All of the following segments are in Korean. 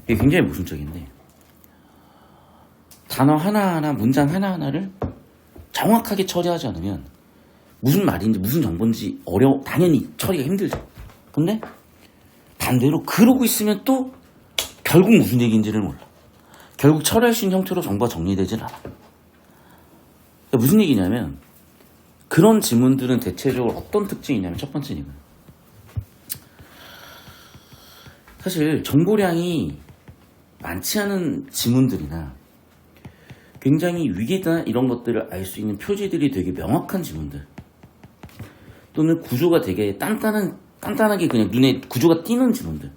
이게 굉장히 모순적인데 단어 하나하나 문장 하나하나를 정확하게 처리하지 않으면 무슨 말인지 무슨 정보인지 당연히 처리가 힘들죠. 근데 반대로 그러고 있으면 또 결국 무슨 얘기인지를 몰라. 결국 처리할 수 있는 형태로 정보가 정리되질 않아. 그러니까 무슨 얘기냐면 그런 지문들은 대체적으로 어떤 특징이 있냐면 첫 번째는 사실 정보량이 많지 않은 지문들이나 굉장히 위계나 이런 것들을 알 수 있는 표지들이 되게 명확한 지문들 또는 구조가 되게 단단하게 그냥 눈에 구조가 띄는 지문들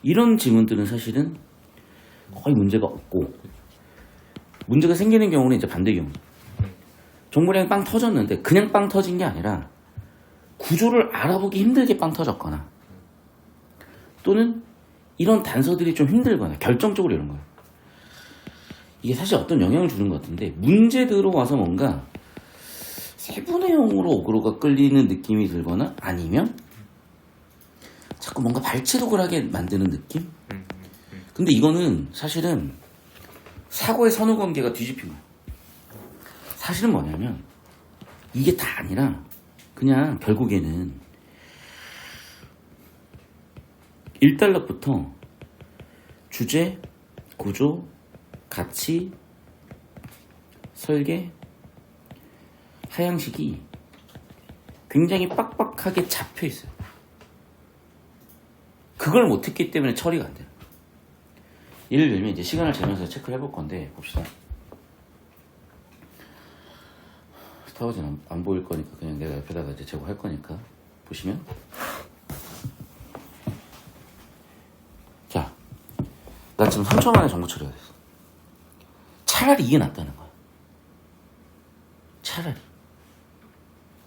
이런 지문들은 사실은 거의 문제가 없고 문제가 생기는 경우는 이제 반대 경우 정보량이 빵 터졌는데 그냥 빵 터진 게 아니라 구조를 알아보기 힘들게 빵 터졌거나 또는 이런 단서들이 좀 힘들거나 결정적으로 이런 거예요. 이게 사실 어떤 영향을 주는 것 같은데 문제 들어와서 뭔가 세분의 0으로 어그로가 끌리는 느낌이 들거나 아니면 자꾸 뭔가 발치록을 하게 만드는 느낌? 근데 이거는 사실은 사고의 선후관계가 뒤집힌 거예요. 사실은 뭐냐면 이게 다 아니라 그냥 결국에는 1단락부터 주제, 구조, 가치, 설계, 하향식이 굉장히 빡빡하게 잡혀 있어요. 그걸 못했기 때문에 처리가 안 돼요. 예를 들면 이제 시간을 재면서 체크를 해볼 건데 봅시다. 스타워즈는 안 보일 거니까 그냥 내가 옆에다가 이제 제공할 거니까 보시면 자, 나 지금 3초 만에 정보 처리가 됐어. 차라리 이게 낫다는 거야. 차라리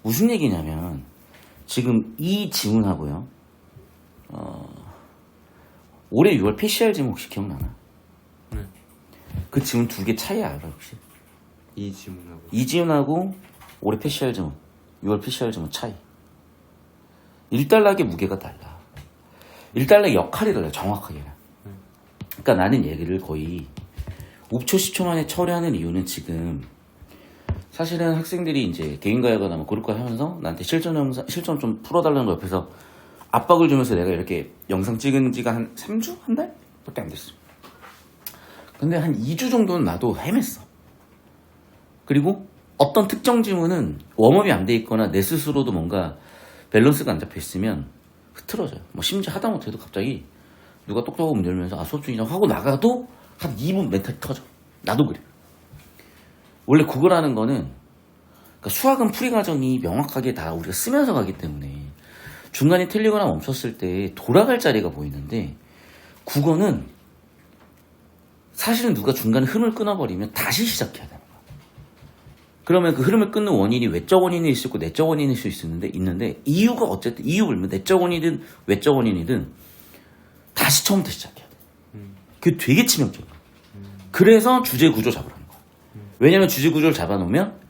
무슨 얘기냐면 지금 이 지문하고요 올해 6월 PCR 지문 혹시 기억나나? 그 지문 두 개 차이 알아 혹시? 이 지문하고 이 지문하고 올해 PCR 지문 6월 PCR 지문 차이 1달러의 무게가 달라. 1달러의 역할이 달라 정확하게. 그러니까 나는 얘기를 거의 5초 10초 만에 처리하는 이유는 지금 사실은 학생들이 이제 개인과외거나 뭐 그룹과 하면서 나한테 실전 좀 풀어달라는 거 옆에서 압박을 주면서 내가 이렇게 영상 찍은 지가 한 3주? 한 달? 밖에 안 됐어. 근데 한 2주 정도는 나도 헤맸어. 그리고 어떤 특정 지문은 웜업이 안 돼 있거나 내 스스로도 뭔가 밸런스가 안 잡혀 있으면 흐트러져요. 뭐 심지어 하다못해도 갑자기 누가 똑똑하고 문 열면서 수업 중이냐 하고 나가도 한 2분 멘탈이 터져. 나도 그래. 원래 국어라는 거는 그러니까 수학은 풀이 과정이 명확하게 다 우리가 쓰면서 가기 때문에 중간에 틀리거나 멈췄을 때 돌아갈 자리가 보이는데 국어는 사실은 누가 중간에 흐름을 끊어버리면 다시 시작해야 되는 거야. 그러면 그 흐름을 끊는 원인이 외적 원인일 수 있고 내적 원인일 수 있는데 이유가 어쨌든 이유 불면 내적 원인이든 외적 원인이든 다시 처음부터 시작해야 돼. 그게 되게 치명적이야. 그래서 주제 구조 잡으라는 거야. 왜냐면 주제 구조를 잡아놓으면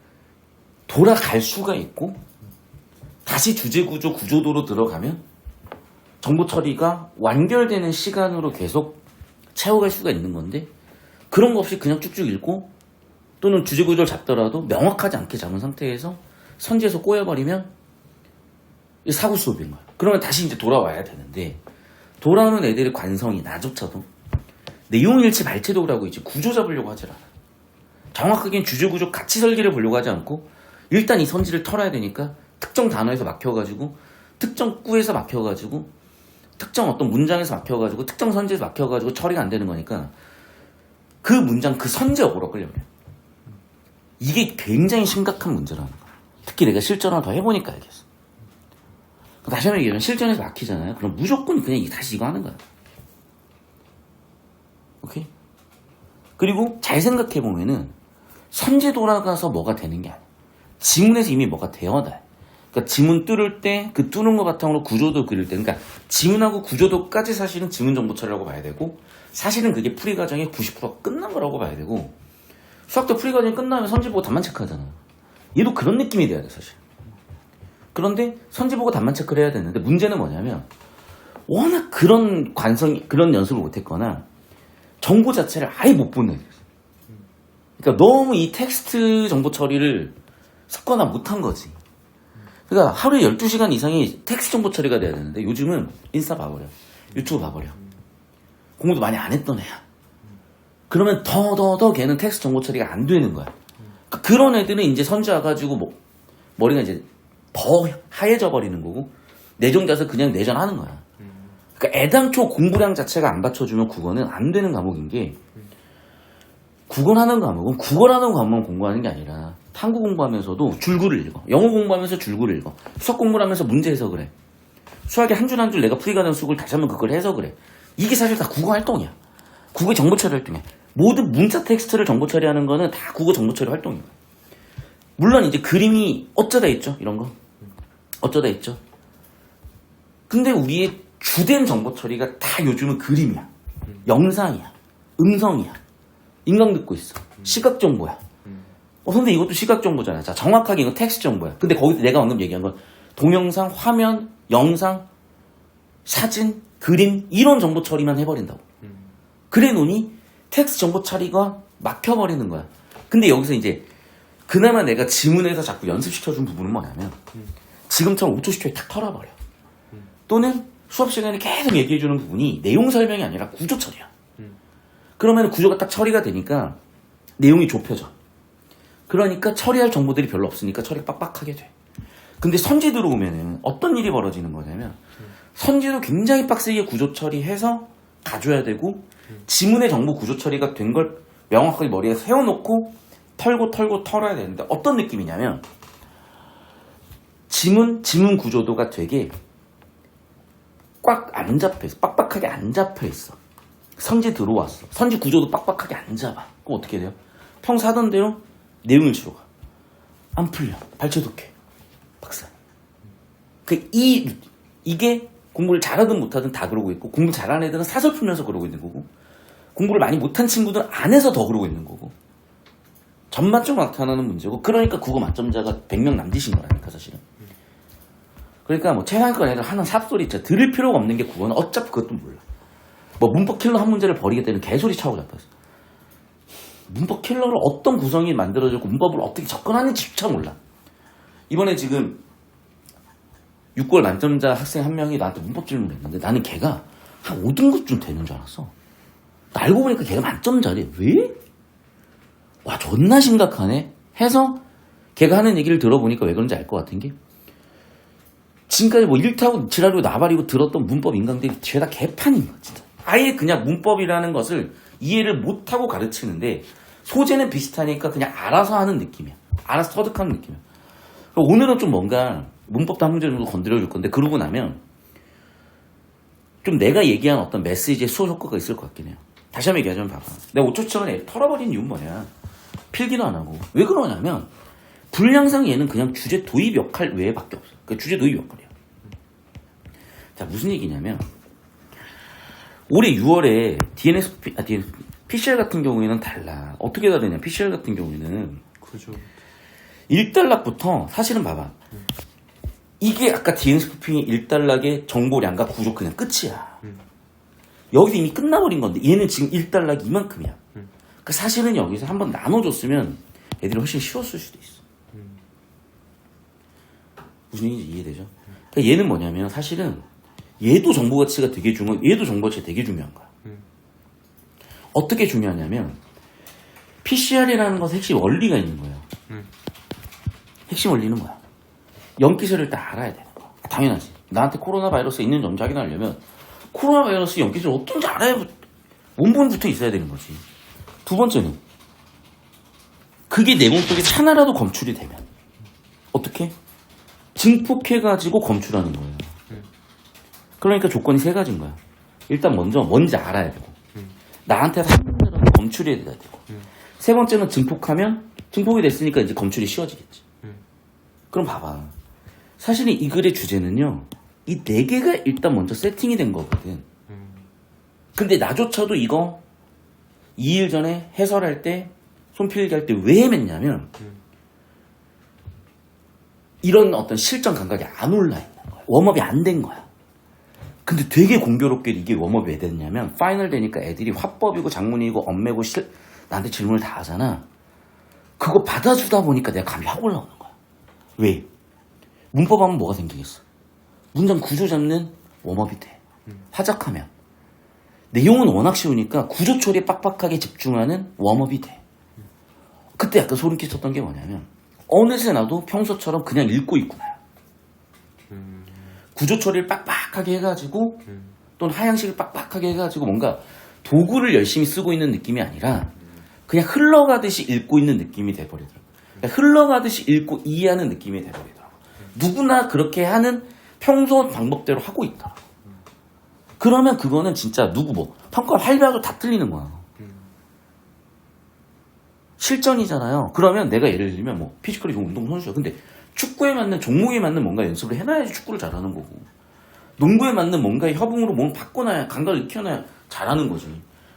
돌아갈 수가 있고 다시 주제 구조 구조도로 들어가면 정보 처리가 완결되는 시간으로 계속 채워갈 수가 있는 건데 그런 거 없이 그냥 쭉쭉 읽고 또는 주제 구조를 잡더라도 명확하지 않게 잡은 상태에서 선지에서 꼬여버리면 사고 수업인 거야. 그러면 다시 이제 돌아와야 되는데 돌아오는 애들의 관성이 나조차도 내용일치 발췌도를 하고 있지 구조 잡으려고 하질 않아. 정확하게 주제 구조 가치 설계를 보려고 하지 않고 일단 이 선지를 털어야 되니까 특정 단어에서 막혀가지고 특정 구에서 막혀가지고 특정 어떤 문장에서 막혀가지고 특정 선지에서 막혀가지고 처리가 안 되는 거니까 그 문장 그 선지에 오래 걸려버려. 이게 굉장히 심각한 문제라는 거야. 특히 내가 실전을 더 해보니까 알겠어. 다시 한번 얘기하면 실전에서 막히잖아요. 그럼 무조건 그냥 다시 이거 하는 거야. 오케이? 그리고 잘 생각해보면은 선제 돌아가서 뭐가 되는 게 아니야. 지문에서 이미 뭐가 되어놔. 그러니까 지문 뚫을 때 그 뚫은 거 바탕으로 구조도 그릴 때 그러니까 지문하고 구조도까지 사실은 지문 정보 처리라고 봐야 되고 사실은 그게 풀이 과정의 90%가 끝난 거라고 봐야 되고 수학도 풀이 과정이 끝나면 선지 보고 답만 체크하잖아. 얘도 그런 느낌이 돼야 돼 사실. 그런데 선지 보고 답만 체크를 해야 되는데 문제는 뭐냐면 워낙 그런 그런 연습을 못했거나 정보 자체를 아예 못 보는 애들이었어요. 그러니까 너무 이 텍스트 정보 처리를 섞거나 못한 거지. 그러니까 하루에 12시간 이상이 텍스트 정보 처리가 돼야 되는데 요즘은 인스타 봐버려. 유튜브 봐버려. 공부도 많이 안 했던 애야. 그러면 더 걔는 텍스트 정보 처리가 안 되는 거야. 그러니까 그런 애들은 이제 선지 와가지고 뭐 머리가 이제 더 하얘져 버리는 거고 내정자서 그냥 내전하는 거야. 그러니까 애당초 공부량 자체가 안 받쳐주면 국어는 안 되는 과목인 게 국어라는 과목은 국어라는 과목만 공부하는 게 아니라 탐구 공부하면서도 줄글을 읽어. 영어 공부하면서 줄글을 읽어. 수학 공부를 하면서 문제 해석을 해. 수학에 한 줄 한 줄 내가 풀이가 된 수학을 다시 한번 그걸 해석을 해. 이게 사실 다 국어 활동이야. 국어 정보 처리 활동이야. 모든 문자 텍스트를 정보 처리하는 거는 다 국어 정보 처리 활동이야. 물론 이제 그림이 어쩌다 있죠. 이런 거. 어쩌다 있죠. 근데 우리의 주된 정보 처리가 다 요즘은 그림이야. 영상이야. 음성이야. 인강 듣고 있어. 시각 정보야. 근데 이것도 시각 정보잖아. 자, 정확하게 이건 텍스트 정보야. 근데 거기서 내가 방금 얘기한 건 동영상, 화면, 영상, 사진, 그림 이런 정보 처리만 해버린다고. 그래 놓으니 텍스트 정보 처리가 막혀버리는 거야. 근데 여기서 이제 그나마 내가 지문에서 자꾸 연습시켜준 부분은 뭐냐면 지금처럼 5초 10초에 탁 털어버려. 또는 수업 시간에 계속 얘기해주는 부분이 내용 설명이 아니라 구조 처리야. 그러면 구조가 딱 처리가 되니까 내용이 좁혀져. 그러니까 처리할 정보들이 별로 없으니까 처리가 빡빡하게 돼. 근데 선지 들어오면은 어떤 일이 벌어지는 거냐면 선지도 굉장히 빡세게 구조 처리해서 가져야 되고 지문의 정보 구조 처리가 된 걸 명확하게 머리에 세워놓고 털고 털어야 되는데 어떤 느낌이냐면 지문 구조도가 되게 꽉 안 잡혀있어. 빡빡하게 안 잡혀있어. 선지 들어왔어. 선지 구조도 빡빡하게 안 잡아. 그럼 어떻게 돼요? 평소 하던 대로 내용을 치러 가. 안 풀려. 발췌독해. 박사. 이게 공부를 잘하든 못하든 다 그러고 있고 공부 잘하는 애들은 사설 풀면서 그러고 있는 거고 공부를 많이 못한 친구들은 안 해서 더 그러고 있는 거고 전반적으로 나타나는 문제고 그러니까 국어 만점자가 100명 남짓인 거라니까 사실은. 그러니까 뭐 최상위권 애들 하는 삽소리 진짜 들을 필요가 없는 게 국어는 어차피 그것도 몰라. 뭐 문법 킬러 한 문제를 버리겠다는 개소리 차고 잡혔어. 문법 킬러를 어떤 구성이 만들어졌고 문법을 어떻게 접근하는지조차 몰라. 이번에 지금 6개월 만점자 학생 한 명이 나한테 문법 질문을 했는데 나는 걔가 한 5등급쯤 되는 줄 알았어. 나 알고 보니까 걔가 만점자래. 왜? 와 존나 심각하네 해서 걔가 하는 얘기를 들어보니까 왜 그런지 알 것 같은 게 지금까지 뭐 일타고 지랄이고 나발이고 들었던 문법 인강들이 죄다 개판인 거야 진짜. 아예 그냥 문법이라는 것을 이해를 못하고 가르치는데 소재는 비슷하니까 그냥 알아서 하는 느낌이야. 알아서 터득하는 느낌이야. 오늘은 좀 뭔가 문법도 한 문제 정도 건드려줄 건데 그러고 나면 좀 내가 얘기한 어떤 메시지의 수호 효과가 있을 것 같긴 해요. 다시 한번 얘기하자면 봐봐. 내가 5초 전에 털어버린 이유는 뭐냐. 필기도 안 하고. 왜 그러냐면 분량상 얘는 그냥 주제 도입 역할 외에밖에 없어. 그러니까 주제 도입 역할이야. 자 무슨 얘기냐면 올해 6월에 PCR 같은 경우에는 달라. 어떻게 다르냐. PCR 같은 경우에는 그죠. 1단락부터 사실은 봐봐. 이게 아까 DNSP의 1단락의 정보량과 구조 그냥 끝이야. 여기서 이미 끝나버린 건데 얘는 지금 1단락이 이만큼이야. 그러니까 사실은 여기서 한번 나눠줬으면 애들이 훨씬 쉬웠을 수도 있어. 무슨 얘기인지 이해되죠? 그러니까 얘는 뭐냐면 사실은 얘도 정보 가치가 되게 얘도 정보 가치가 되게 중요한 거야. 어떻게 중요하냐면 PCR이라는 것은 핵심 원리가 있는 거예요. 핵심 원리는 뭐야? 염기술을 다 알아야 되는 거야. 당연하지. 나한테 코로나 바이러스 있는 점 확인하려면 코로나 바이러스 염기술 어떤지 알아야 원본부터 있어야 되는 거지. 두 번째는 그게 내 몸속에 하나라도 검출이 되면 어떻게? 증폭해가지고 검출하는 거예요. 그러니까 조건이 세 가지인 거야. 일단 먼저 뭔지 알아야 되고 나한테 하나라도 검출이 돼야 되고 세 번째는 증폭이 됐으니까 이제 검출이 쉬워지겠지. 그럼 봐봐. 사실 이 글의 주제는요. 이 네 개가 일단 먼저 세팅이 된 거거든. 근데 나조차도 이거 2일 전에 해설할 때 손필기 할 때 왜 헤맸냐면 이런 어떤 실전 감각이 안 올라 있는 거야. 웜업이 안 된 거야. 근데 되게 공교롭게 이게 웜업이 왜 됐냐면 파이널 되니까 애들이 화법이고 작문이고 엄매고 나한테 질문을 다 하잖아. 그거 받아주다 보니까 내가 감이 확 올라오는 거야. 왜? 문법 하면 뭐가 생기겠어? 문장 구조 잡는 웜업이 돼. 화작하면. 내용은 워낙 쉬우니까 구조 처리에 빡빡하게 집중하는 웜업이 돼. 그때 약간 소름 끼쳤던 게 뭐냐면 어느새 나도 평소처럼 그냥 읽고 있구나. 구조 처리를 빡빡하게 해가지고 또는 하향식을 빡빡하게 해가지고 뭔가 도구를 열심히 쓰고 있는 느낌이 아니라 그냥 흘러가듯이 읽고 있는 느낌이 돼버리더라고요. 그러니까 흘러가듯이 읽고 이해하는 느낌이 돼버리더라고요. 누구나 그렇게 하는 평소 방법대로 하고 있더라고요. 그러면 그거는 진짜 누구 평가 할배하고 다 틀리는 거야. 실전이잖아요. 그러면 내가 예를 들면 피지컬이 좋은 운동선수야. 근데 축구에 맞는 종목에 맞는 뭔가 연습을 해놔야지 축구를 잘하는 거고, 농구에 맞는 뭔가의 협응으로 몸을 바꿔놔야 감각을 익혀놔야 잘하는 거지.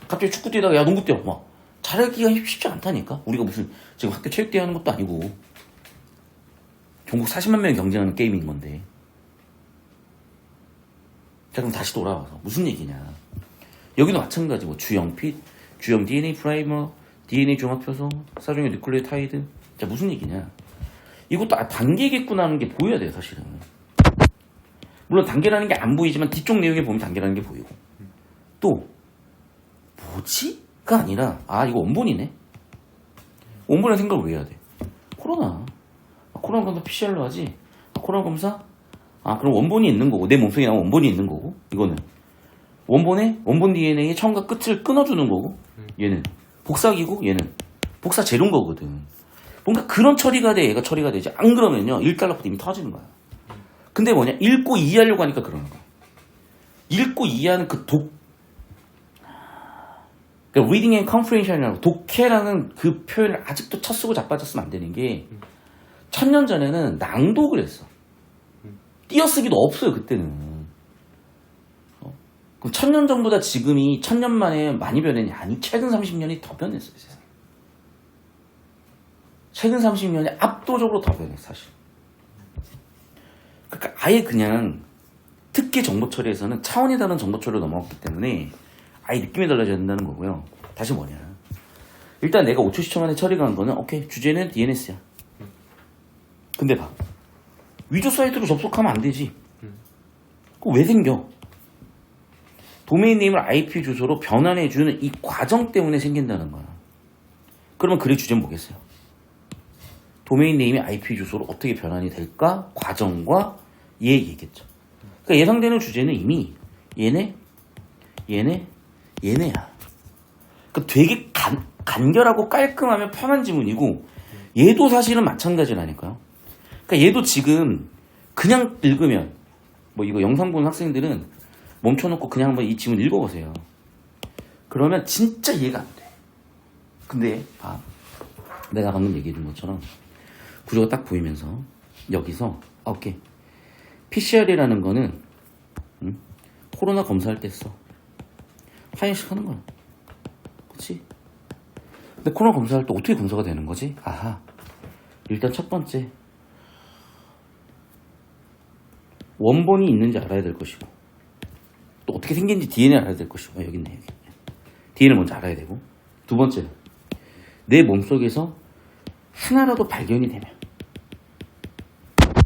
갑자기 축구 뛰다가 야 농구 뛰어 잘하기가 쉽지 않다니까. 우리가 무슨 지금 학교 체육대회 하는 것도 아니고 전국 40만 명이 경쟁하는 게임인 건데. 자, 그럼 다시 돌아와서 무슨 얘기냐. 여기도 마찬가지. 주형 핏, 주형 DNA 프라이머, DNA 종합효소, 사종의 뉴클레오타이드. 자, 무슨 얘기냐. 이것도 단계겠구나 하는 게 보여야 돼요, 사실은. 물론 단계라는 게 안 보이지만 뒤쪽 내용에 보면 단계라는 게 보이고. 또 뭐지? 가 아니라 이거 원본이네. 원본의 생각을 왜 해야 돼? 코로나 검사 PCR로 하지. 코로나 검사? 그럼 원본이 있는 거고, 내 몸속에 나온 원본이 있는 거고, 이거는 원본 DNA의 처음과 끝을 끊어주는 거고, 얘는 복사기고, 얘는 복사 재료인 거거든. 뭔가 그런 처리가 돼, 얘가 처리가 되지. 안 그러면요 1달러부터 이미 터지는 거야. 근데 읽고 이해하려고 하니까 그러는 거야. 읽고 이해하는 그러니까 reading and comprehension이라고, 독해라는 그 표현을 아직도 쳐 쓰고 자빠졌으면 안 되는 게, 1000년 전에는 낭독을 했어. 띄어쓰기도 없어요, 그때는. 그럼 1000년 전보다 지금이 1000년 만에 많이 변했냐? 아니, 최근 30년이 더 변했어요, 세상에. 최근 30년이 압도적으로 더 변했어, 사실. 그러니까 아예 그냥 특기 정보 처리에서는 차원이 다른 정보 처리로 넘어갔기 때문에 아예 느낌이 달라져야 된다는 거고요. 다시 뭐냐. 일단 내가 5초 10초 만에 처리가 한 거는 오케이, 주제는 DNS야. 근데 위조 사이트로 접속하면 안 되지. 그거 왜 생겨? 도메인 네임을 IP 주소로 변환해주는 이 과정 때문에 생긴다는 거야. 그러면 글의 주제는 뭐겠어요? 도메인 네임이 IP 주소로 어떻게 변환이 될까? 과정과 얘기겠죠. 그러니까 예상되는 주제는 이미 얘네야. 그러니까 되게 간결하고 깔끔하면 편한 지문이고, 얘도 사실은 마찬가지라니까요. 그러니까 얘도 지금 그냥 읽으면 이거 영상 보는 학생들은 멈춰놓고 그냥 한번 이 지문 읽어보세요. 그러면 진짜 이해가 안 돼. 근데 내가 방금 얘기해준 것처럼 구조가 딱 보이면서 여기서 오케이, PCR이라는 거는 코로나 검사할 때 써. 하얀식 하는 거야. 그치? 근데 코로나 검사할 때 어떻게 검사가 되는 거지? 일단 첫 번째, 원본이 있는지 알아야 될 것이고, 또 어떻게 생긴지 DNA를 알아야 될 것이고, 여기 있네, 여기. DNA를 먼저 알아야 되고, 두 번째, 내 몸속에서 하나라도 발견이 되면,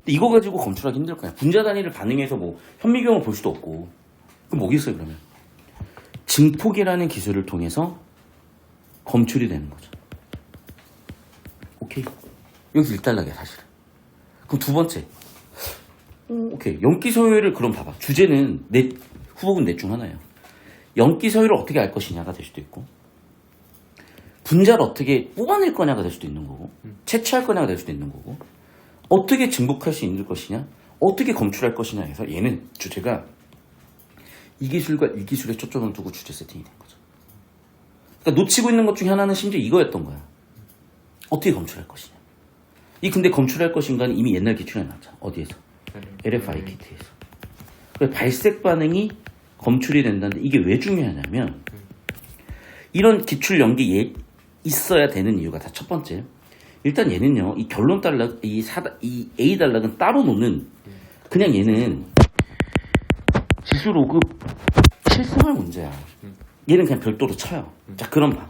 이거 가지고 검출하기 힘들 거야. 분자 단위를 반응해서 현미경을 볼 수도 없고. 그럼 뭐겠어요, 그러면? 증폭이라는 기술을 통해서 검출이 되는 거죠. 오케이. 여기서 1달러야, 사실은. 그럼 두 번째. 오케이. 연기 서열을 그럼 봐봐. 주제는 후보군 넷 중 하나예요. 연기 서열을 어떻게 알 것이냐가 될 수도 있고, 분자를 어떻게 뽑아낼 거냐가 될 수도 있는 거고, 채취할 거냐가 될 수도 있는 거고, 어떻게 증폭할 수 있는 것이냐, 어떻게 검출할 것이냐 해서 얘는 주제가 이 기술과 이 기술에 초점을 두고 주제 세팅이 된 거죠. 그러니까 놓치고 있는 것 중에 하나는 심지어 이거였던 거야. 어떻게 검출할 것이냐. 근데 검출할 것인가는 이미 옛날 기출에 나왔잖아. 어디에서? LFIKT에서. 발색 반응이 검출이 된다는데 이게 왜 중요하냐면, 이런 기출 연기에 있어야 되는 이유가 다 첫 번째. 일단 얘는요, 이 결론 단락, 이 A 단락은 따로 놓는, 그냥 얘는 우수 로급 실생활 문제야. 얘는 그냥 별도로 쳐요. 자, 그럼 봐.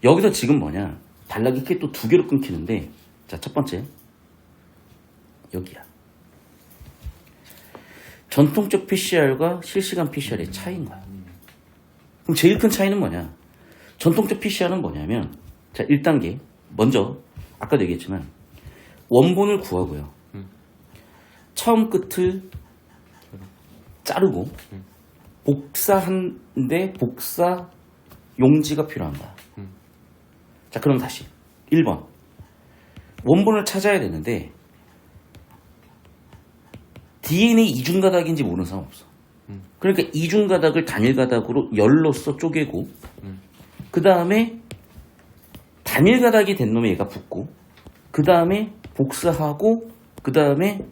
여기서 지금 뭐냐? 단락이 이렇게 또 두 개로 끊기는데, 자, 첫 번째. 여기야. 전통적 PCR과 실시간 PCR의 차이인 거야. 그럼 제일 큰 차이는 뭐냐? 전통적 PCR은 뭐냐면, 자, 1단계. 먼저, 아까도 얘기했지만, 원본을 구하고요. 처음 끝을 자르고, 복사한데, 복사 용지가 필요한다. 자, 그럼 다시. 1번. 원본을 찾아야 되는데, DNA 이중가닥인지 모르는 사람 없어. 그러니까 이중가닥을 단일가닥으로 열로써 쪼개고, 그 다음에 단일가닥이 된 놈에 얘가 붙고, 그 다음에 복사하고, 그 다음에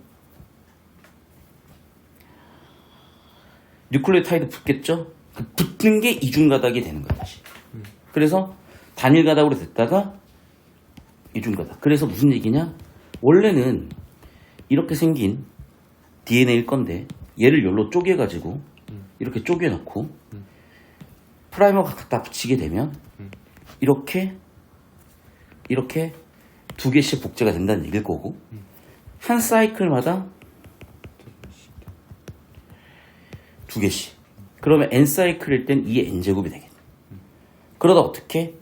뉴클레오타이드 붙겠죠? 그 붙는 게 이중가닥이 되는 거야, 다시. 그래서 단일가닥으로 됐다가 이중가닥. 그래서 무슨 얘기냐? 원래는 이렇게 생긴 DNA일 건데 얘를 열로 쪼개가지고 이렇게 쪼개놓고 프라이머가 갖다 붙이게 되면 이렇게 두 개씩 복제가 된다는 얘기일 거고 한 사이클마다 두 개씩. 그러면 n 사이클일 땐 2의 n제곱이 되겠네. 그러다 어떻게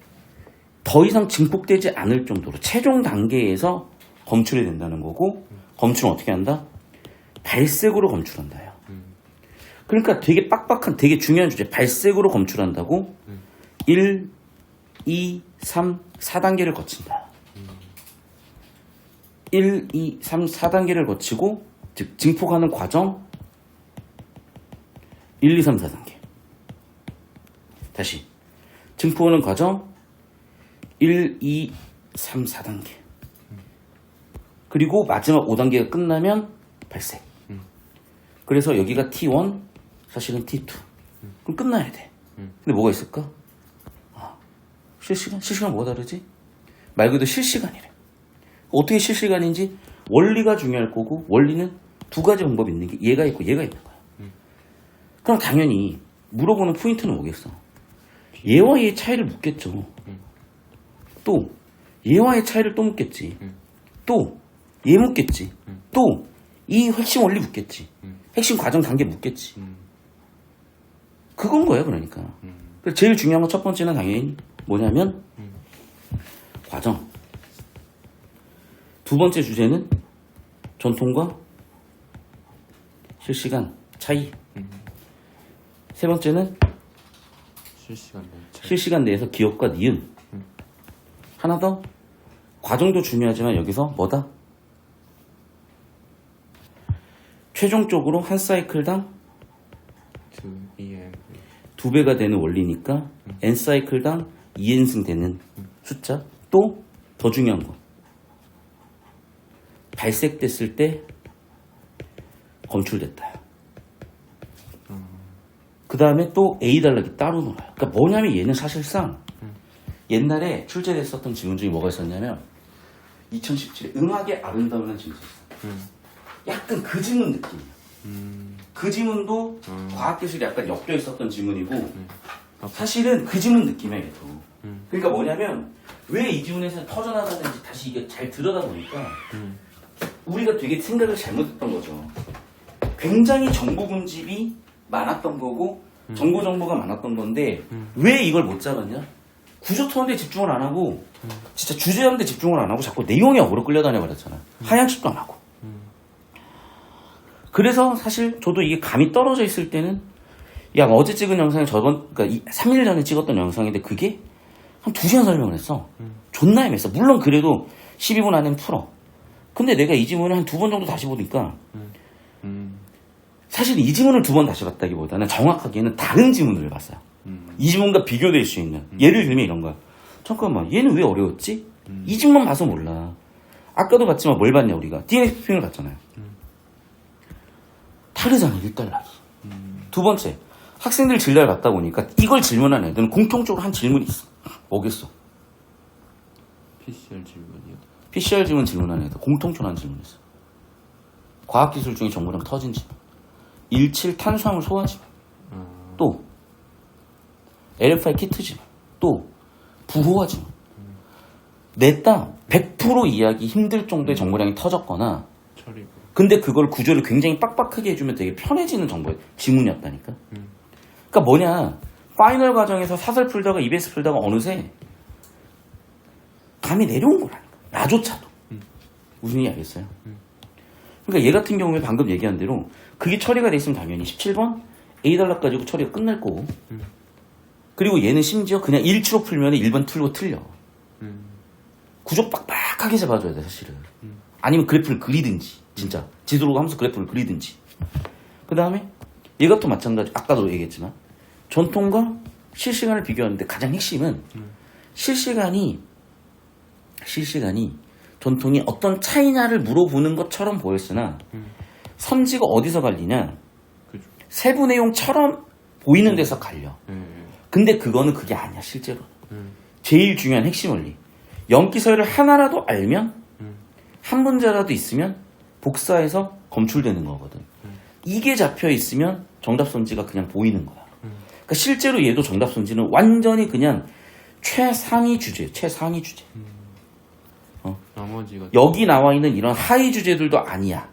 더 이상 증폭되지 않을 정도로 최종 단계에서 검출이 된다는 거고 검출은 어떻게 한다? 발색으로 검출한다요. 그러니까 되게 빡빡한 되게 중요한 주제. 발색으로 검출한다고 1, 2, 3, 4단계를 거친다. 1, 2, 3, 4단계를 거치고 즉 증폭하는 과정 1, 2, 3, 4단계. 다시 증폭하는 과정 1, 2, 3, 4단계. 그리고 마지막 5단계가 끝나면 발색. 그래서 여기가 T1, 사실은 T2. 그럼 끝나야 돼. 근데 뭐가 있을까? 아, 실시간? 실시간 뭐가 다르지? 말 그대로 실시간이래. 어떻게 실시간인지 원리가 중요할 거고 원리는 두 가지 방법이 있는 게 얘가 있고 얘가 있는 거야. 그럼 당연히 물어보는 포인트는 뭐겠어? 얘와 얘의 차이를 묻겠죠. 또 얘와의 차이를 또 묻겠지. 또 얘 묻겠지. 또 이 핵심 원리 묻겠지. 핵심 과정 단계 묻겠지. 그건 거야 그러니까. 그래서 제일 중요한 건 첫 번째는 당연히 뭐냐면 과정. 두 번째 주제는 전통과 실시간 차이. 세 번째는 실시간 내에서 기억과 니은. 하나 더 과정도 중요하지만 여기서 뭐다? 최종적으로 한 사이클당 2배가 되는 원리니까 n 사이클당 2n승 되는 숫자. 또 더 중요한 거 발색됐을 때 검출됐다. 그 다음에 또 A 단락이 따로 놀아요. 그러니까 뭐냐면 얘는 사실상 옛날에 출제됐었던 지문 중에 뭐가 있었냐면 2017에 음악의 아름다움이라는 지문이 있었어. 약간 그 지문 느낌이야. 그 지문도 과학기술이 약간 엮여 있었던 지문이고 사실은 그 지문 느낌이야 얘도. 그러니까 뭐냐면 왜 이 지문에서 터져나가는지 다시 이게 잘 들여다보니까 우리가 되게 생각을 잘못했던 거죠. 굉장히 정보 군집이 많았던 거고 정보가 많았던 건데 왜 이걸 못 잡았냐? 구조 토론에 집중을 안 하고 진짜 주제하는 데 집중을 안 하고 자꾸 내용에 어그로 끌려다녀 버렸잖아. 하향식도 안 하고. 그래서 사실 저도 이게 감이 떨어져 있을 때는 야 어제 찍은 영상이 그러니까 3일 전에 찍었던 영상인데 그게 한 2시간 설명을 했어. 존나 애매했어. 물론 그래도 12분 안에는 풀어. 근데 내가 이 지문을 한 2번 정도 다시 보니까 사실 이 지문을 2번 다시 봤다기보다는 정확하게는 다른 지문을 봤어요. 이 지문과 비교될 수 있는. 예를 들면 이런 거야. 잠깐만 얘는 왜 어려웠지? 이 지문만 봐서 몰라. 아까도 봤지만 뭘 봤냐 우리가. DNA 표현을 봤잖아요. 다르잖아 1달락이. 두 번째 학생들 진료를 받다 보니까 이걸 질문한 애들은 공통적으로 한 질문이 있어. 뭐겠어? PCR 질문이요. PCR 질문한 애들 공통적으로 한 질문이 있어. 과학기술 중에 정보랑 터진 질문. 17 탄수화물 소화지, 또 LFI 키트지, 또 부호화지. 냈다 100% 이해하기 힘들 정도의 정보량이 터졌거나, 처리고. 근데 그걸 구조를 굉장히 빡빡하게 해주면 되게 편해지는 정보의 지문이었다니까. 그러니까 뭐냐, 파이널 과정에서 사설 풀다가 EBS 풀다가 어느새 감이 내려온 거라니까. 나조차도. 무슨 얘기 알겠어요? 그러니까 얘 같은 경우에 방금 얘기한 대로 그게 처리가 돼 있으면 당연히 17번 A달락 가지고 처리가 끝날 거고, 그리고 얘는 심지어 그냥 1치로 풀면 1번 틀고 틀려. 구조 빡빡하게 잡아줘야 돼 사실은. 아니면 그래프를 그리든지, 진짜 지도로 함수 그래프를 그리든지. 그 다음에 얘가 또 마찬가지, 아까도 얘기했지만 전통과 실시간을 비교하는데 가장 핵심은 실시간이 전통이 어떤 차이냐를 물어보는 것처럼 보였으나 선지가 어디서 갈리냐, 그죠. 세부 내용처럼 보이는 데서 갈려. 근데 그거는 그게 아니야 실제로. 제일 중요한 핵심 원리, 연기 서열을 하나라도 알면, 한 문제라도 있으면 복사해서 검출되는 거거든. 이게 잡혀 있으면 정답 선지가 그냥 보이는 거야. 그러니까 실제로 얘도 정답 선지는 완전히 그냥 최상위 주제예요. 최상위 주제. 나머지가 여기 나와 있는 이런 하위 주제들도 아니야.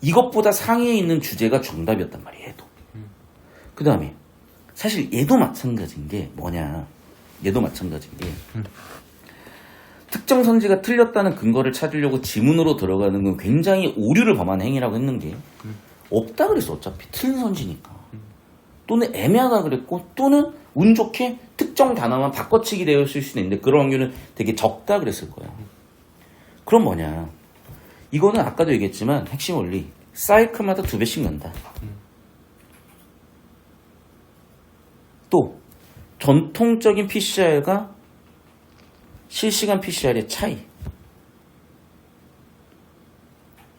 이것보다 상위에 있는 주제가 정답이었단 말이야, 얘도. 그 다음에 사실 얘도 마찬가지인 게 뭐냐, 얘도 마찬가지인 게 특정 선지가 틀렸다는 근거를 찾으려고 지문으로 들어가는 건 굉장히 오류를 범한 행위라고 했는 게 없다 그랬어. 어차피 틀린 선지니까. 또는 애매하다 그랬고, 또는 운 좋게 특정 단어만 바꿔치기 되었을 수는 있는데 그런 확률은 되게 적다 그랬을 거야. 그럼 뭐냐, 이거는 아까도 얘기했지만 핵심 원리, 사이클마다 2배씩 난다. 또 전통적인 PCR과 실시간 PCR의 차이,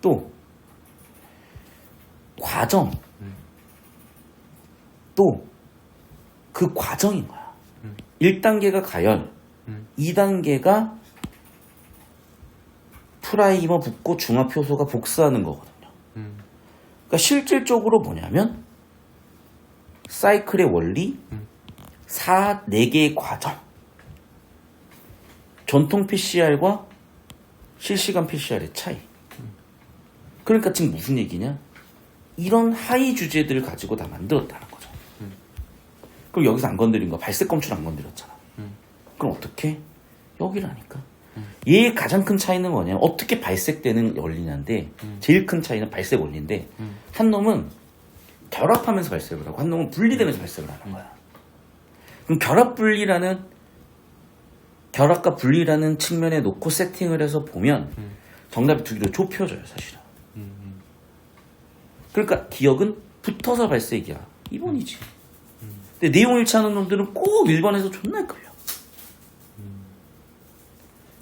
또 과정, 또 그 과정인 거야. 1단계가 가열, 2단계가 프라이머 붓고 중합 효소가 복사하는 거거든요. 그러니까 실질적으로 뭐냐면 사이클의 원리, 4개의 과정, 전통 PCR과 실시간 PCR의 차이. 그러니까 지금 무슨 얘기냐, 이런 하위 주제들을 가지고 다 만들었다는 거죠. 그럼 여기서 안 건드린 거, 발색 검출 안 건드렸잖아. 그럼 어떻게? 여기라니까. 얘의 가장 큰 차이는 뭐냐면 어떻게 발색되는 원리냐인데, 제일 큰 차이는 발색 원리인데, 한 놈은 결합하면서 발색을 하고 한 놈은 분리되면서 발색을 하는 거야. 그럼 결합과 분리라는 측면에 놓고 세팅을 해서 보면 정답이 두 개로 좁혀져요 사실은. 그러니까 기억은 붙어서 발색이야, 2번이지. 근데 내용 일치하는 놈들은 꼭 1번에서 존나 헷갈려.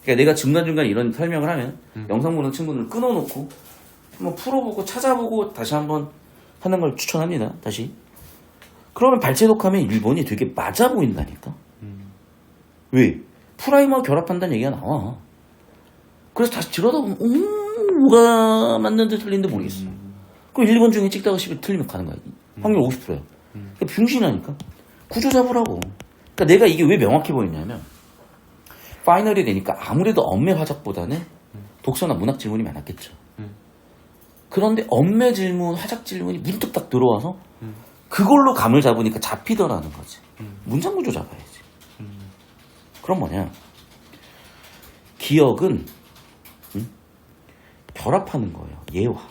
그러니까 내가 중간중간 이런 설명을 하면 영상 보는 친구들은 끊어놓고 한번 풀어보고 찾아보고 다시 한번 하는 걸 추천합니다. 다시. 그러면 발제독하면 1번이 되게 맞아 보인다니까. 왜? 프라이머 결합한다는 얘기가 나와. 그래서 다시 들여다보면 뭐가 맞는데 틀린데 모르겠어. 그럼 1번 중에 찍다가 10을 틀리면 가는 거야. 확률 50%야. 그러니까 병신이라니까. 구조 잡으라고. 그러니까 내가 이게 왜 명확해 보이냐면, 파이널이 되니까 아무래도 엄매 화작보다는 독서나 문학 질문이 많았겠죠. 그런데 엄매 질문, 화작 질문이 문득 딱 들어와서 그걸로 감을 잡으니까 잡히더라는 거지. 문장 구조 잡아야지. 그럼 뭐냐, 기억은 결합하는 거예요, 얘와.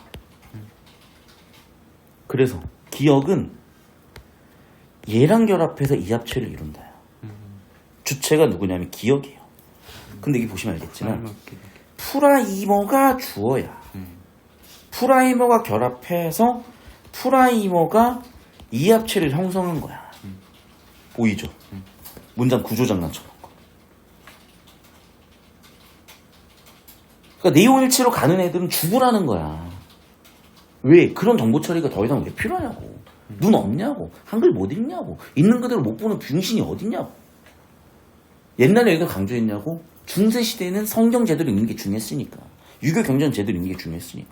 그래서 기억은 얘랑 결합해서 이 합체를 이룬다. 주체가 누구냐면 기억이에요. 근데 여기 보시면 알겠지만 프라이머가 주어야. 프라이머가 결합해서 프라이머가 이 합체를 형성한 거야. 보이죠? 문장 구조 장난처럼. 그러니까 내용 일치로 가는 애들은 죽으라는 거야. 왜? 그런 정보 처리가 더 이상 왜 필요하냐고. 눈 없냐고. 한글 못 읽냐고. 있는 그대로 못 보는 병신이 어딨냐고. 옛날에 여기가 강조했냐고. 중세시대에는 성경 제대로 읽는 게 중요했으니까. 유교 경전 제대로 읽는 게 중요했으니까.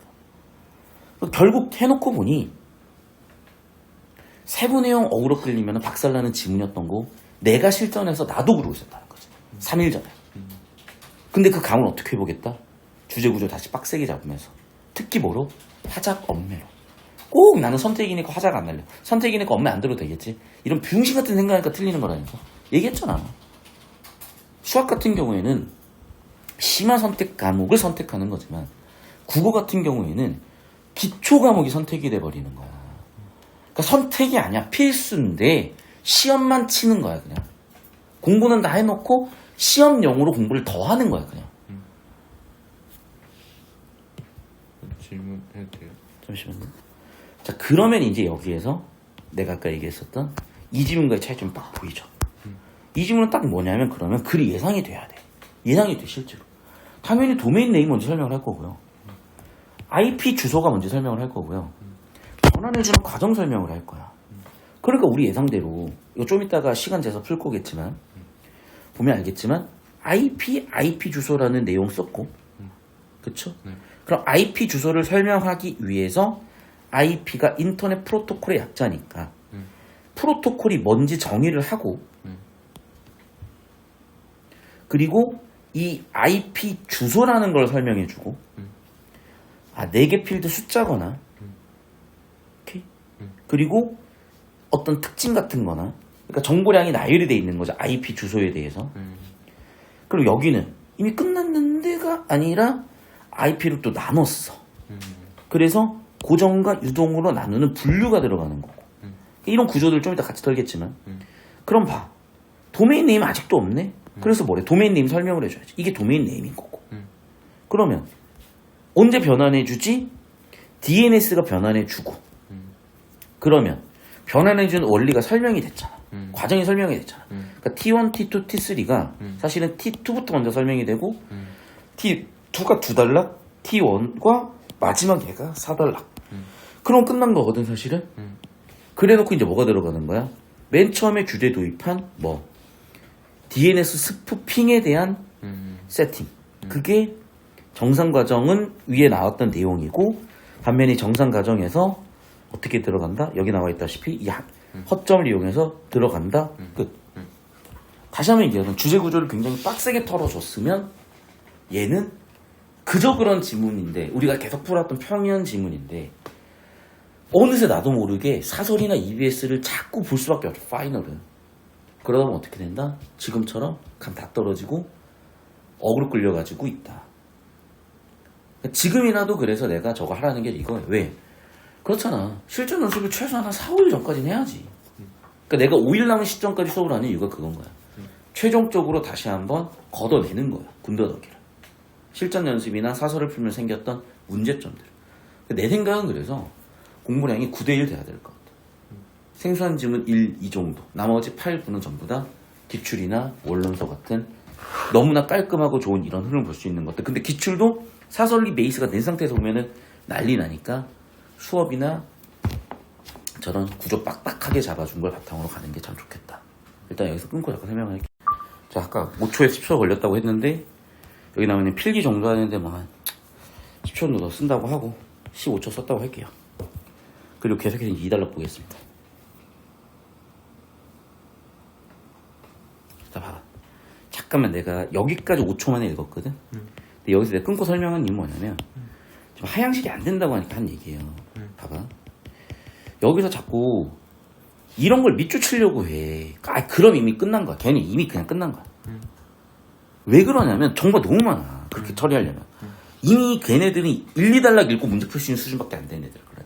결국 해놓고 보니 세분의 0 어그로 끌리면 박살나는 지문이었던 거 내가 실전에서 나도 그러고 있었다는 거지. 3일 전에. 근데 그 감을 어떻게 해보겠다? 주제 구조 다시 빡세게 잡으면서. 특히 뭐로? 화작 엄매로. 꼭 나는 선택이니까 화작 안 날려. 선택이니까 엄매 안 들어도 되겠지. 이런 병신 같은 생각이니까 틀리는 거라니까. 얘기했잖아. 수학 같은 경우에는 심화 선택 과목을 선택하는 거지만 국어 같은 경우에는 기초 과목이 선택이 돼버리는 거야. 그러니까 선택이 아니야. 필수인데 시험만 치는 거야 그냥. 공부는 다 해놓고 시험용으로 공부를 더 하는 거야 그냥. 질문해도 돼요? 잠시만요. 자 그러면 이제 여기에서 내가 아까 얘기했었던 이 지문과의 차이 좀 딱 보이죠. 이 지문은 딱 뭐냐면 그러면 글이 예상이 돼야 돼. 예상이 돼 실제로. 당연히 도메인 네임 먼저 설명을 할 거고요. IP 주소가 먼저 설명을 할 거고요. 전환해주는 과정 설명을 할 거야. 그러니까 우리 예상대로 이거 좀 이따가 시간 재서 풀 거겠지만 보면 알겠지만 IP 주소라는 내용 썼고 그쵸? 네. 그럼 IP 주소를 설명하기 위해서 IP가 인터넷 프로토콜의 약자니까 프로토콜이 뭔지 정의를 하고 그리고 이 IP 주소라는 걸 설명해주고 아, 4개 필드 숫자거나 오케이? 그리고 어떤 특징 같은 거나 그러니까 정보량이 나열이 돼 있는 거죠. IP 주소에 대해서. 그리고 여기는 이미 끝났는데가 아니라 IP로 또 나눴어. 그래서 고정과 유동으로 나누는 분류가 들어가는 거고. 이런 구조들 좀 이따 같이 털겠지만 그럼 봐. 도메인 네임 아직도 없네? 그래서 뭐래? 도메인 네임 설명을 해줘야지. 이게 도메인 네임인 거고. 그러면 언제 변환해주지? DNS가 변환해주고 그러면 변환해주는 원리가 설명이 됐잖아. 과정이 설명이 됐잖아. 그러니까 T1, T2, T3가 사실은 T2부터 먼저 설명이 되고 T2가 2단락, T1과 마지막 얘가 4단락. 그럼 끝난 거거든 사실은. 그래놓고 이제 뭐가 들어가는 거야? 맨 처음에 주제 도입한 뭐 DNS 스푸핑에 대한 세팅. 그게 정상 과정은 위에 나왔던 내용이고 반면에 정상 과정에서 어떻게 들어간다? 여기 나와 있다시피 이 허점을 이용해서 들어간다. 끝. 다시 한번 얘기하면 주제 구조를 굉장히 빡세게 털어줬으면 얘는 그저 그런 지문인데 우리가 계속 풀었던 평이한 지문인데 어느새 나도 모르게 사설이나 EBS를 자꾸 볼 수밖에 없어. 파이널은. 그러다 보면 어떻게 된다? 지금처럼 감 다 떨어지고 어그로 끌려가지고 있다. 지금이라도 그래서 내가 저거 하라는 게 이거예요. 왜? 그렇잖아. 실전 연습을 최소한 한 4, 5일 전까지는 해야지. 그러니까 내가 5일 남은 시점까지 수업을 하는 이유가 그건 거야. 최종적으로 다시 한번 걷어내는 거야. 군더더기를. 실전 연습이나 사설을 풀면 생겼던 문제점들. 내 생각은 그래서 공부량이 9대1 돼야 될 것 같아. 생소한 지문 1, 2 정도. 나머지 8, 9는 전부 다 기출이나 원론서 같은 너무나 깔끔하고 좋은 이런 흐름을 볼 수 있는 것들. 근데 기출도 사설리 베이스가 된 상태에서 보면은 난리 나니까 수업이나 저런 구조 빡빡하게 잡아준 걸 바탕으로 가는 게 참 좋겠다. 일단 여기서 끊고 잠깐 설명할게. 자, 아까 5초에 10초 걸렸다고 했는데 여기 나오는 필기 정도 하는데 뭐 한 10초 정도 더 쓴다고 하고 15초 썼다고 할게요. 그리고 계속해서 2달러 보겠습니다. 자, 봐봐. 잠깐만 내가 여기까지 5초 만에 읽었거든? 근데 여기서 내가 끊고 설명한 이유는 뭐냐면 좀 하향식이 안 된다고 하니까 한 얘기예요. 봐봐. 여기서 자꾸 이런 걸 밑줄치려고 해. 아, 그럼 이미 끝난 거야. 걔는 이미 그냥 끝난 거야. 왜 그러냐면 정보가 너무 많아. 그렇게 처리하려면. 이미 걔네들이 1, 2달락 읽고 문제 풀 수 있는 수준밖에 안 되는 애들. 그래.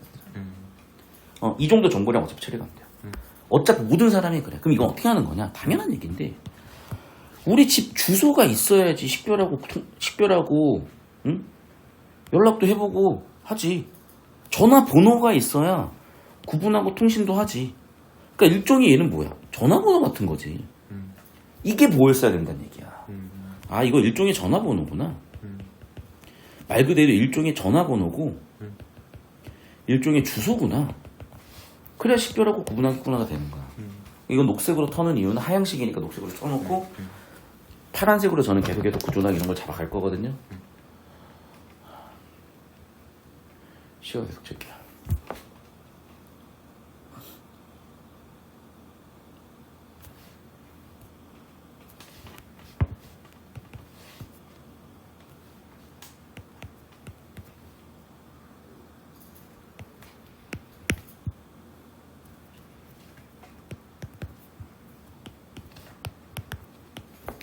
이 정도 정보량 어차피 처리가 안 돼요. 어차피 모든 사람이 그래. 그럼 이건 어떻게 하는 거냐? 당연한 얘기인데 우리 집 주소가 있어야지 식별하고 응? 연락도 해보고 하지. 전화번호가 있어야 구분하고 통신도 하지. 그러니까 일종의 얘는 뭐야? 전화번호 같은 거지. 이게 뭐였어야 된다는 얘기야. 아, 이거 일종의 전화번호구나. 말 그대로 일종의 전화번호고 일종의 주소구나. 그래야 식별하고 구분하겠구나가 되는 거야. 이건 녹색으로 터는 이유는 하향식이니까 녹색으로 쳐놓고 파란색으로 저는 계속해서 구조나 이런 걸 잡아갈 거거든요. 쉬워 계속 칠게요.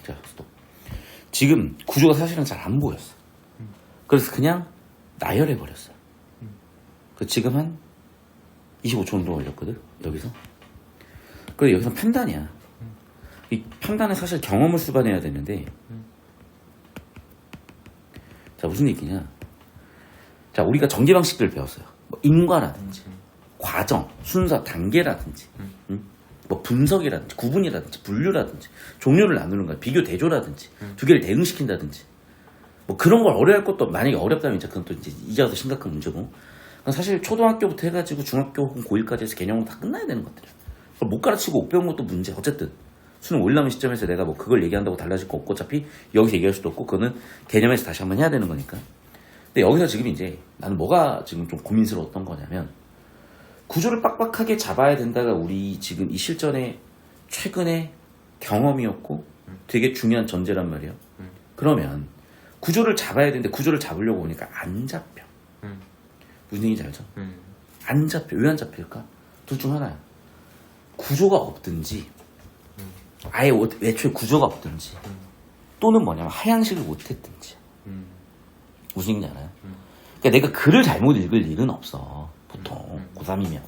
자, 스톱. 지금 구조가 사실은 잘 안 보였어. 그래서 그냥 나열해버렸어요. 그 지금 한 25초 정도 걸렸거든, 여기서. 그래서 여기서 판단이야. 이 판단은 사실 경험을 수반해야 되는데, 자, 무슨 얘기냐. 자, 우리가 전개 방식들을 배웠어요. 뭐 인과라든지, 과정, 순서, 단계라든지, 뭐 분석이라든지, 구분이라든지, 분류라든지, 종류를 나누는 거야. 비교 대조라든지, 두 개를 대응시킨다든지. 뭐 그런 걸 어려워할 것도, 만약에 어렵다면 이제 그건 또 이제 와서 심각한 문제고. 사실 초등학교부터 해가지고 중학교 혹은 고1까지 해서 개념은 다 끝나야 되는 것들이야. 그걸 못 가르치고 못 배운 것도 문제. 어쨌든 수능 올라오는 시점에서 내가 뭐 그걸 얘기한다고 달라질 거 없고 어차피 여기서 얘기할 수도 없고 그거는 개념에서 다시 한번 해야 되는 거니까. 근데 여기서 지금 이제 나는 뭐가 지금 좀 고민스러웠던 거냐면 구조를 빡빡하게 잡아야 된다가 우리 지금 이 실전의 최근의 경험이었고 되게 중요한 전제란 말이에요. 그러면 구조를 잡아야 되는데 구조를 잡으려고 보니까 안 잡혀. 무슨 얘기인지 알죠? 안 잡혀. 왜 안 잡힐까? 둘 중 하나야. 구조가 없든지 아예 애초에 구조가 없든지 또는 뭐냐면 하향식을 못했든지. 무슨 얘기인지 알아요? 그러니까 내가 글을 잘못 읽을 일은 없어. 보통 고3이면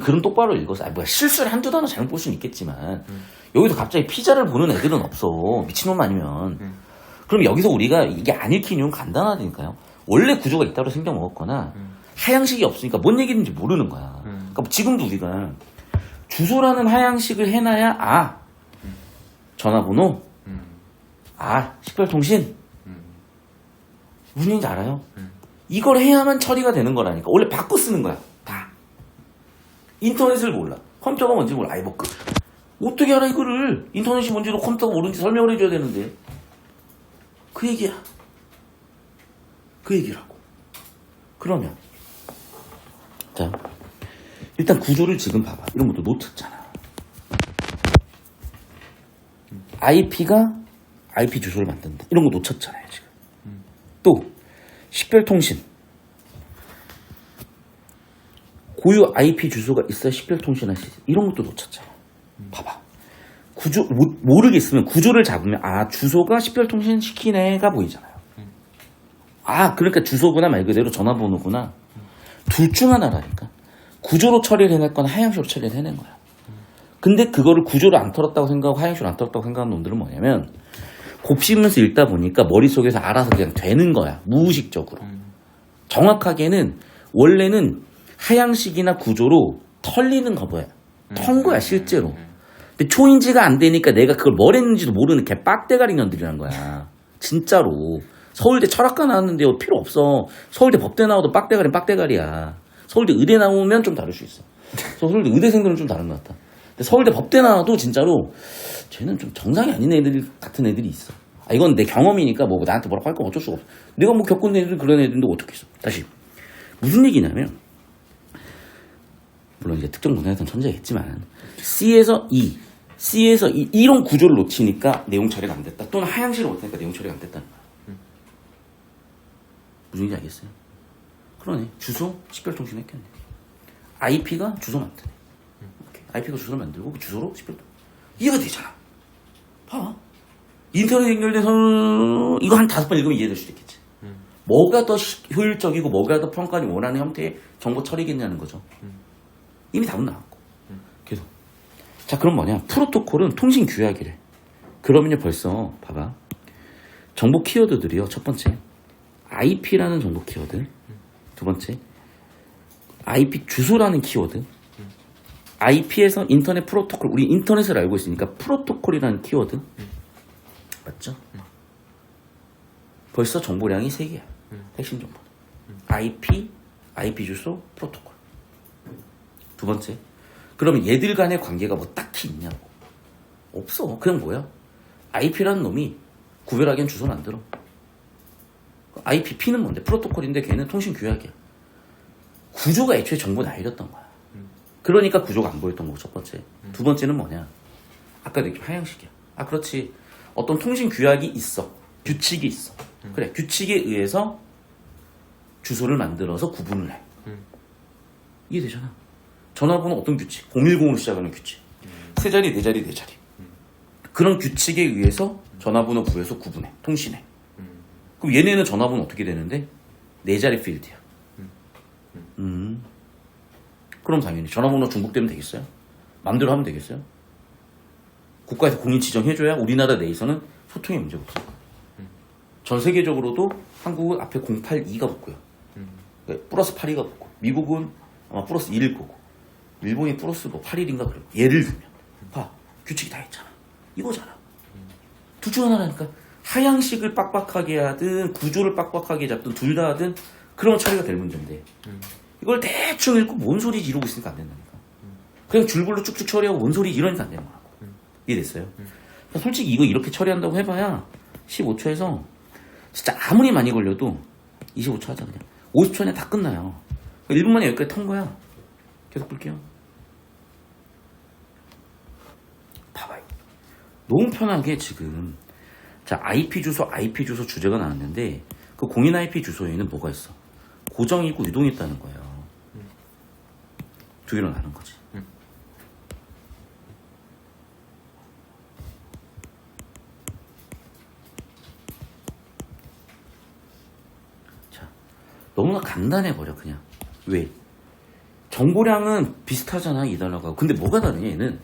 글은 똑바로 읽어서 뭐야 실수를 한두 단어 잘못 볼 수는 있겠지만 여기서 갑자기 피자를 보는 애들은 없어. 미친놈 아니면. 그럼 여기서 우리가 이게 안 읽힌 이유는 간단하다니까요. 원래 구조가 있다고 생겨 먹었거나 하향식이 없으니까 뭔 얘기인지 모르는 거야. 그러니까 지금도 우리가 주소라는 하향식을 해놔야 전화번호 식별통신 무슨 얘기인지 알아요? 이걸 해야만 처리가 되는 거라니까. 원래 바꿔 쓰는 거야 다. 인터넷을 몰라. 컴퓨터가 뭔지 몰라. 아이 뭐 어떻게 알아 이거를. 인터넷이 뭔지도 컴퓨터가 모르는지 설명을 해줘야 되는데 그 얘기야. 그 얘기라고. 그러면 자 일단 구조를 지금 봐봐. 이런 것도 놓쳤잖아. IP가 IP 주소를 만든다. 이런 거 놓쳤잖아요 지금. 또 식별통신 고유 IP 주소가 있어야 식별통신할 수 있어. 이런 것도 놓쳤잖아. 봐봐. 구조 모르겠으면 구조를 잡으면 주소가 식별통신 시키네가 보이잖아요. 그러니까 주소구나 말 그대로 전화번호구나. 둘 중 하나라니까. 구조로 처리를 해냈거나 하향식으로 처리를 해낸 거야. 근데 그거를 구조로 안 털었다고 생각하고 하향식으로 안 털었다고 생각하는 놈들은 뭐냐면 곱씹으면서 읽다 보니까 머릿속에서 알아서 그냥 되는 거야. 무의식적으로. 정확하게는 원래는 하향식이나 구조로 털리는 거 뭐야. 턴 거야 실제로. 근데 초인지가 안 되니까 내가 그걸 뭘 했는지도 모르는 개 빡대가리 년들이란 거야. 진짜로. 서울대 철학과 나왔는데요. 필요 없어. 서울대 법대 나와도 빡대가리는 빡대가리야. 서울대 의대 나오면 좀 다를 수 있어. 서울대 의대생들은 좀 다른 것 같다. 근데 서울대 법대 나와도 진짜로 쟤는 좀 정상이 아닌 애들 같은 애들이 있어. 이건 내 경험이니까 뭐 나한테 뭐라고 할 건 어쩔 수가 없어. 내가 뭐 겪은 애들 그런 애들인데 어떻게 있어. 다시 무슨 얘기냐면 물론 이제 특정 분야에서는 천재겠지만 C에서 E 이런 구조를 놓치니까 내용 처리가 안 됐다. 또는 하향식을 못하니까 내용 처리가 안 됐다는 거야. 무슨 얘기인지 알겠어요? 그러네. 주소 식별통신 했겠네. IP가 주소 만드네. IP가 주소를 만들고 그 주소로 식별통신. 이해가 되잖아. 봐. 인터넷 연결돼서 이거 한 5번 읽으면 이해될 수도 있겠지. 뭐가 더 효율적이고 뭐가 더 평가를 원하는 형태의 정보 처리겠냐는 거죠. 이미 답은 나왔고. 계속. 자, 그럼 뭐냐? 프로토콜은 통신 규약이래. 그러면요 벌써 봐봐. 정보 키워드들이요. 첫 번째 IP라는 정보 키워드. 두 번째 IP 주소라는 키워드. IP에서 인터넷 프로토콜. 우리 인터넷을 알고 있으니까 프로토콜이라는 키워드. 맞죠? 벌써 정보량이 3개야. 핵심 정보. IP 주소, 프로토콜. 두 번째. 그러면 얘들 간의 관계가 뭐 딱히 있냐고. 없어. 그냥 뭐야? IP라는 놈이 구별하기엔 주소는 안 들어. P는 뭔데? 프로토콜인데 걔는 통신 규약이야. 구조가 애초에 정보 날렸던 거야. 그러니까 구조가 안 보였던 거고, 첫 번째. 두 번째는 뭐냐? 아까 느낌 하향식이야. 그렇지. 어떤 통신 규약이 있어. 규칙이 있어. 그래, 규칙에 의해서 주소를 만들어서 구분을 해. 이해되잖아. 전화번호 어떤 규칙? 010으로 시작하는 규칙. 세 자리, 네 자리, 네 자리. 그런 규칙에 의해서 전화번호 부여해서 구분해, 통신해. 그럼 얘네는 전화번호 어떻게 되는데? 네 자리 필드야. 그럼 당연히 전화번호 중복되면 되겠어요? 마음대로 하면 되겠어요? 국가에서 공인 지정해줘야 우리나라 내에서는 소통에 문제가 없어요. 전 세계적으로도 한국은 앞에 082가 붙고요. 플러스 8이가 붙고, 미국은 아마 플러스 1일 거고, 일본이 플러스 뭐 8일인가 그래요. 예를 들면, 봐, 규칙이 다 있잖아. 이거잖아. 둘 중 하나라니까. 하향식을 빡빡하게 하든 구조를 빡빡하게 잡든 둘 다 하든 그런 처리가 될 문제인데 이걸 대충 읽고 뭔 소리 이러고 있으니까 안 된다니까. 그냥 줄글로 쭉쭉 처리하고 뭔 소리 이러니까 안 되는 거라고. 이해됐어요? 그러니까 솔직히 이거 이렇게 처리한다고 해봐야 15초에서 진짜 아무리 많이 걸려도 25초 하자 그냥. 50초 안에 다 끝나요. 1분 만에 여기까지 턴 거야. 계속 볼게요. 봐봐요. 너무 편하게 지금 자 IP 주소 주제가 나왔는데 그 공인 IP 주소에는 뭐가 있어? 고정이고 유동이 있다는 거예요. 두 개로 나눈 거지. 자, 너무나 간단해 버려 그냥. 왜? 정보량은 비슷하잖아 2달러가. 근데 뭐가 다르냐 얘는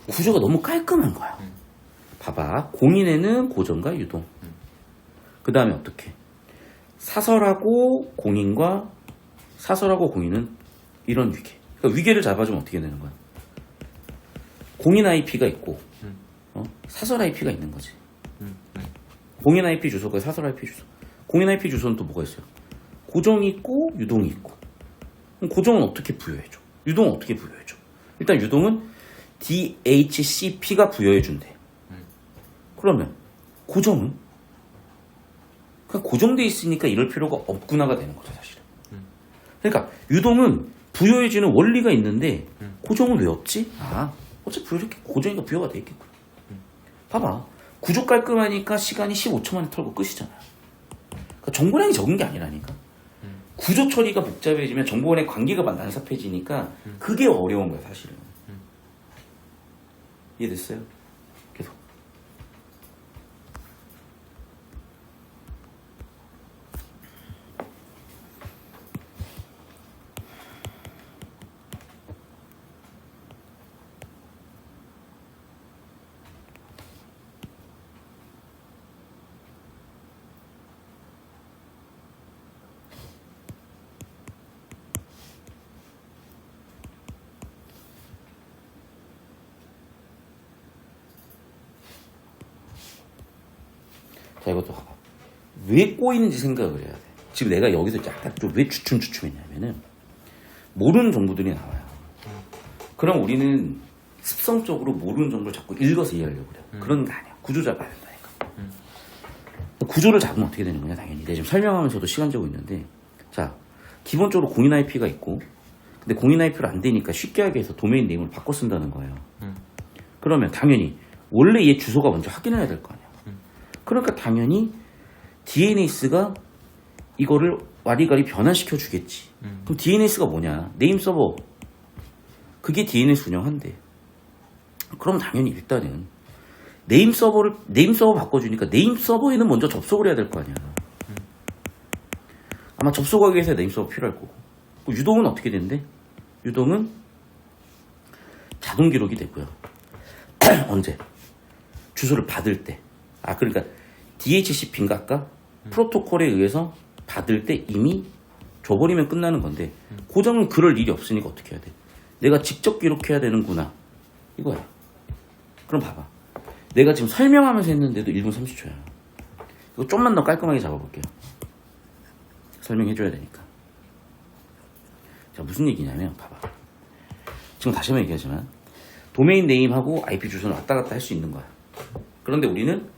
구조가 너무 깔끔한 거야. 봐봐. 공인에는 고정과 유동. 그 다음에 어떻게? 사설하고 공인과 사설하고 공인은 이런 위계. 그러니까 위계를 잡아주면 어떻게 되는 거야? 공인 IP가 있고 사설 IP가 있는 거지. 공인 IP 주소가 사설 IP 주소. 공인 IP 주소는 또 뭐가 있어요? 고정이 있고 유동이 있고. 그럼 고정은 어떻게 부여해줘? 유동은 어떻게 부여해줘? 일단 유동은 DHCP가 부여해준대. 그러면 고정은 그냥 고정돼 있으니까 이럴 필요가 없구나가 되는 거죠 사실은. 그러니까 유동은 부여해주는 원리가 있는데 고정은 왜 없지? 아 어차피 이렇게 고정이가 부여가 돼 있겠구나. 봐봐 구조 깔끔하니까 시간이 15초 만에 털고 끝이잖아요. 그러니까 정보량이 적은 게 아니라니까. 구조 처리가 복잡해지면 정보원의 관계가 난삽해지니까 그게 어려운 거야 사실은. 이해됐어요? 계속. 자, 이것도 봐봐. 왜 꼬이는지 생각을 해야 돼. 지금 내가 여기서 약간 좀 왜 주춤주춤했냐면은, 모르는 정보들이 나와요. 그럼 우리는 습성적으로 모르는 정보를 자꾸 읽어서 이해하려고 그래. 그런 거 아니야. 구조 잡아야 된다니까. 구조를 잡으면 어떻게 되는 거냐, 당연히. 내가 지금 설명하면서도 시간 재고 있는데, 자, 기본적으로 공인 IP가 있고, 근데 공인 IP로 안 되니까 쉽게 하기 위해서 도메인 네임을 바꿔 쓴다는 거예요. 그러면 당연히, 원래 얘 주소가 먼저 확인해야 될 거 아니야. 그러니까 당연히 DNS가 이거를 와리가리 변환시켜 주겠지. 그럼 DNS가 뭐냐? 네임 서버. 그게 DNS 운영한대. 그럼 당연히 일단은 네임 서버 바꿔주니까 네임 서버에는 먼저 접속을 해야 될 거 아니야. 아마 접속하기 위해서 네임 서버 필요할 거고. 유동은 어떻게 된대? 유동은 자동 기록이 되고요. 언제? 주소를 받을 때. 아, 그러니까 DHCP인가 아까? 프로토콜에 의해서 받을 때 이미 줘버리면 끝나는 건데 고정은 그럴 일이 없으니까 어떻게 해야 돼? 내가 직접 기록해야 되는구나. 이거야. 그럼 봐봐. 내가 지금 설명하면서 했는데도 1분 30초야. 이거 좀만 더 깔끔하게 잡아볼게요. 설명해줘야 되니까. 자, 무슨 얘기냐면 봐봐. 지금 다시 한번 얘기하지만 도메인 네임하고 IP 주소는 왔다 갔다 할 수 있는 거야. 그런데 우리는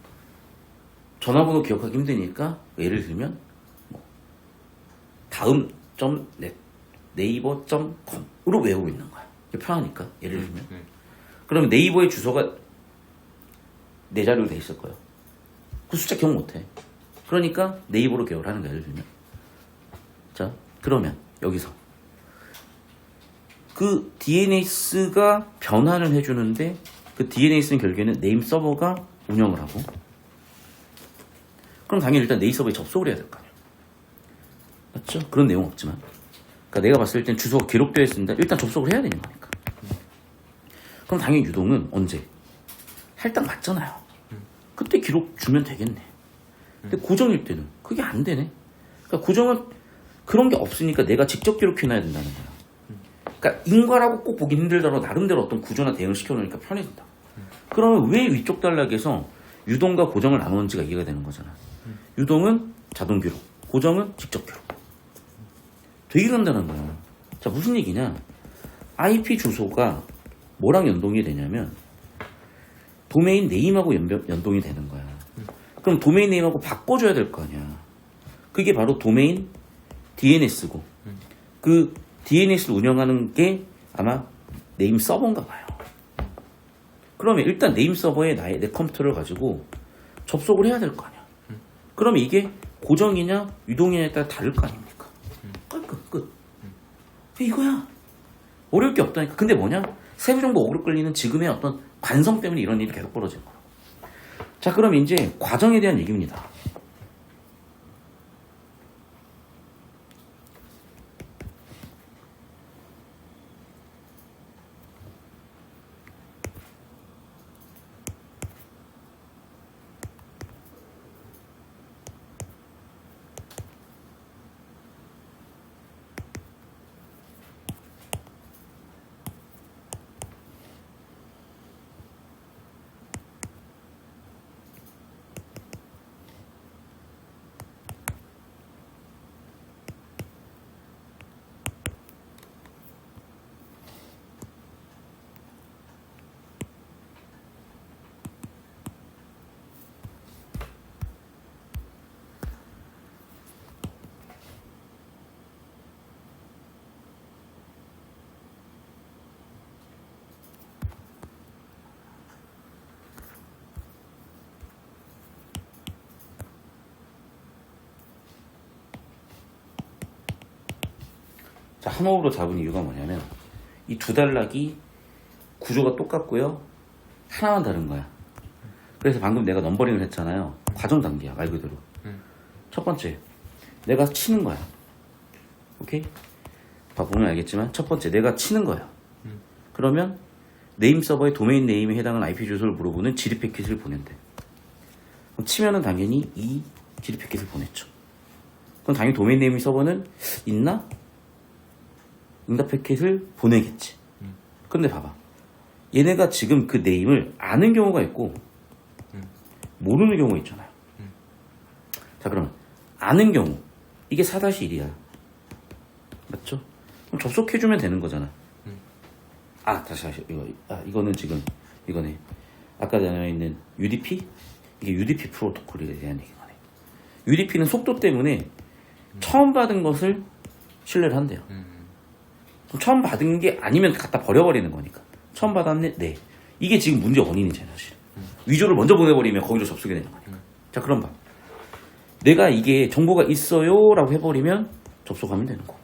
전화번호 기억하기 힘드니까 예를 들면 다음.net 네이버.com으로 외우고 있는 거야. 편하니까 예를 들면. 그러면 네이버의 주소가 4자리로 돼 있을 거예요. 그 숫자 기억 못해. 그러니까 네이버로 기억을 하는 거야. 예를 들면. 자, 그러면 여기서 그 DNS가 변환을 해주는데 그 DNS는 결국에는 네임 서버가 운영을 하고, 그럼 당연히 일단 네임 서버에 접속을 해야 될 거 아니야. 맞죠? 그런 내용 없지만. 그러니까 내가 봤을 땐 주소가 기록되어 있습니다. 일단 접속을 해야 되는 거니까. 그럼 당연히 유동은 언제? 할당 맞잖아요. 그때 기록 주면 되겠네. 근데 고정일 때는 그게 안 되네. 그러니까 고정은 그런 게 없으니까 내가 직접 기록해놔야 된다는 거야. 그러니까 인과라고 꼭 보기 힘들더라도 나름대로 어떤 구조나 대응을 시켜놓으니까 편해진다. 그러면 왜 위쪽 단락에서 유동과 고정을 나누는지가 이해가 되는 거잖아. 유동은 자동 기록, 고정은 직접 기록. 되게 간단한 거야. 자, 무슨 얘기냐? IP 주소가 뭐랑 연동이 되냐면 도메인 네임하고 연동이 되는 거야. 그럼 도메인 네임하고 바꿔줘야 될 거 아니야. 그게 바로 도메인 DNS고 그 DNS를 운영하는 게 아마 네임 서버인가 봐요. 그러면 일단 네임 서버에 내 컴퓨터를 가지고 접속을 해야 될 거 아니야. 그러면 이게 고정이냐 유동이냐에 따라 다를 거 아닙니까? 끝. 이거야. 어려울 게 없다니까. 근데 뭐냐? 세부 정보 오래 끌리는 지금의 어떤 관성 때문에 이런 일이 계속 벌어지는 거야. 자, 그럼 이제 과정에 대한 얘기입니다. 자, 한 호흡으로 잡은 이유가 뭐냐면 이 두 단락이 구조가 똑같고요. 하나만 다른 거야. 그래서 방금 내가 넘버링을 했잖아요. 과정 단계야, 말 그대로. 첫 번째, 내가 치는 거야. 오케이? 보면 알겠지만 첫 번째, 내가 치는 거야. 그러면 네임 서버의 도메인 네임에 해당하는 IP 주소를 물어보는 지리 패킷을 보낸대. 그럼 치면은 당연히 이 지리 패킷을 보냈죠. 그럼 당연히 도메인 네임 서버는 있나? 응답 패킷을 보내겠지. 근데 봐봐. 얘네가 지금 그 네임을 아는 경우가 있고 모르는 경우가 있잖아요. 자, 그러면 아는 경우 이게 4-1이야. 맞죠? 그럼 접속해주면 되는 거잖아. 다시 이거는 지금 이거네. 아까 나와 있는 UDP? 이게 UDP 프로토콜에 대한 얘기거네. UDP는 속도 때문에 처음 받은 것을 신뢰를 한대요. 그럼 처음 받은 게 아니면 갖다 버려버리는 거니까. 처음 받았네? 네. 이게 지금 문제 원인이잖아요, 사실. 위조를 먼저 보내버리면 거기로 접속이 되는 거니까. 자, 그럼 봐. 내가 이게 정보가 있어요 라고 해버리면 접속하면 되는 거고.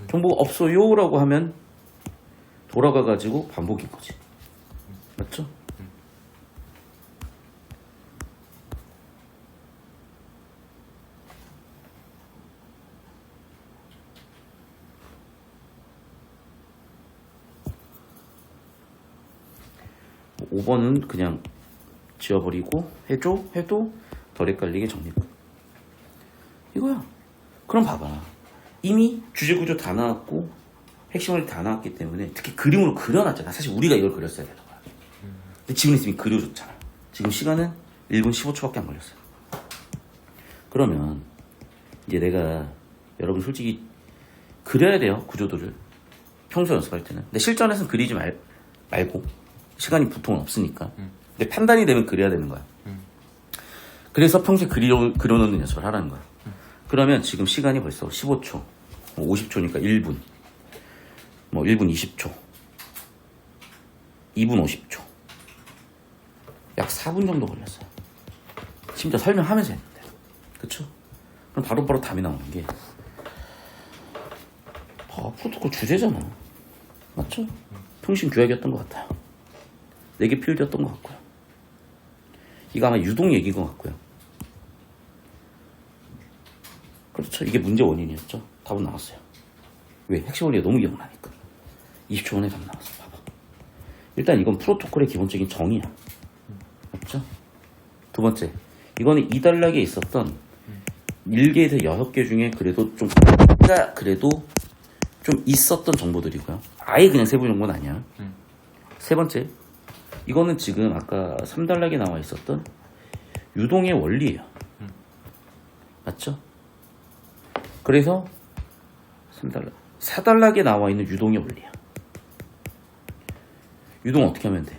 정보가 없어요 라고 하면 돌아가가지고 반복인 거지. 맞죠? 5번은 그냥 지워버리고 해도 덜 헷갈리게 정리. 이거야. 그럼 봐봐. 이미 주제구조 다 나왔고 핵심을 다 나왔기 때문에 특히 그림으로 그려놨잖아. 사실 우리가 이걸 그렸어야 되는 거야. 근데 지금 이미 그려줬잖아. 지금 시간은 1분 15초밖에 안 걸렸어요. 그러면 이제 내가 여러분 솔직히 그려야 돼요. 구조도를. 평소 연습할 때는. 근데 실전에서는 그리지 말고 시간이 보통은 없으니까. 근데 판단이 되면 그려야 되는 거야. 그래서 평소에 그려놓는 연습을 하라는 거야. 그러면 지금 시간이 벌써 15초, 50초니까 1분, 1분 20초, 2분 50초, 약 4분 정도 걸렸어요. 심지어 설명하면서 했는데. 그쵸? 그럼 바로바로 답이 나오는 게 프로토콜 주제잖아. 맞죠? 통신 규약이었던 것 같아요. 4개 필드였던 것 같고요. 이거 아마 유동 얘기인 것 같고요. 그렇죠. 이게 문제 원인이었죠. 답은 나왔어요. 왜? 핵심 원리가 너무 기억나니까. 20초 만에 답 나왔어. 봐봐. 일단 이건 프로토콜의 기본적인 정의야. 맞죠? 두 번째, 이거는 2단락에 있었던 1개에서 6개 중에 그래도 좀 있었던 정보들이고요. 아예 그냥 세부 정보는 아니야. 세 번째, 이거는 지금 아까 3단락에 나와 있었던 유동의 원리예요. 맞죠? 그래서 3단락, 4단락에 나와 있는 유동의 원리야. 유동 어떻게 하면 돼?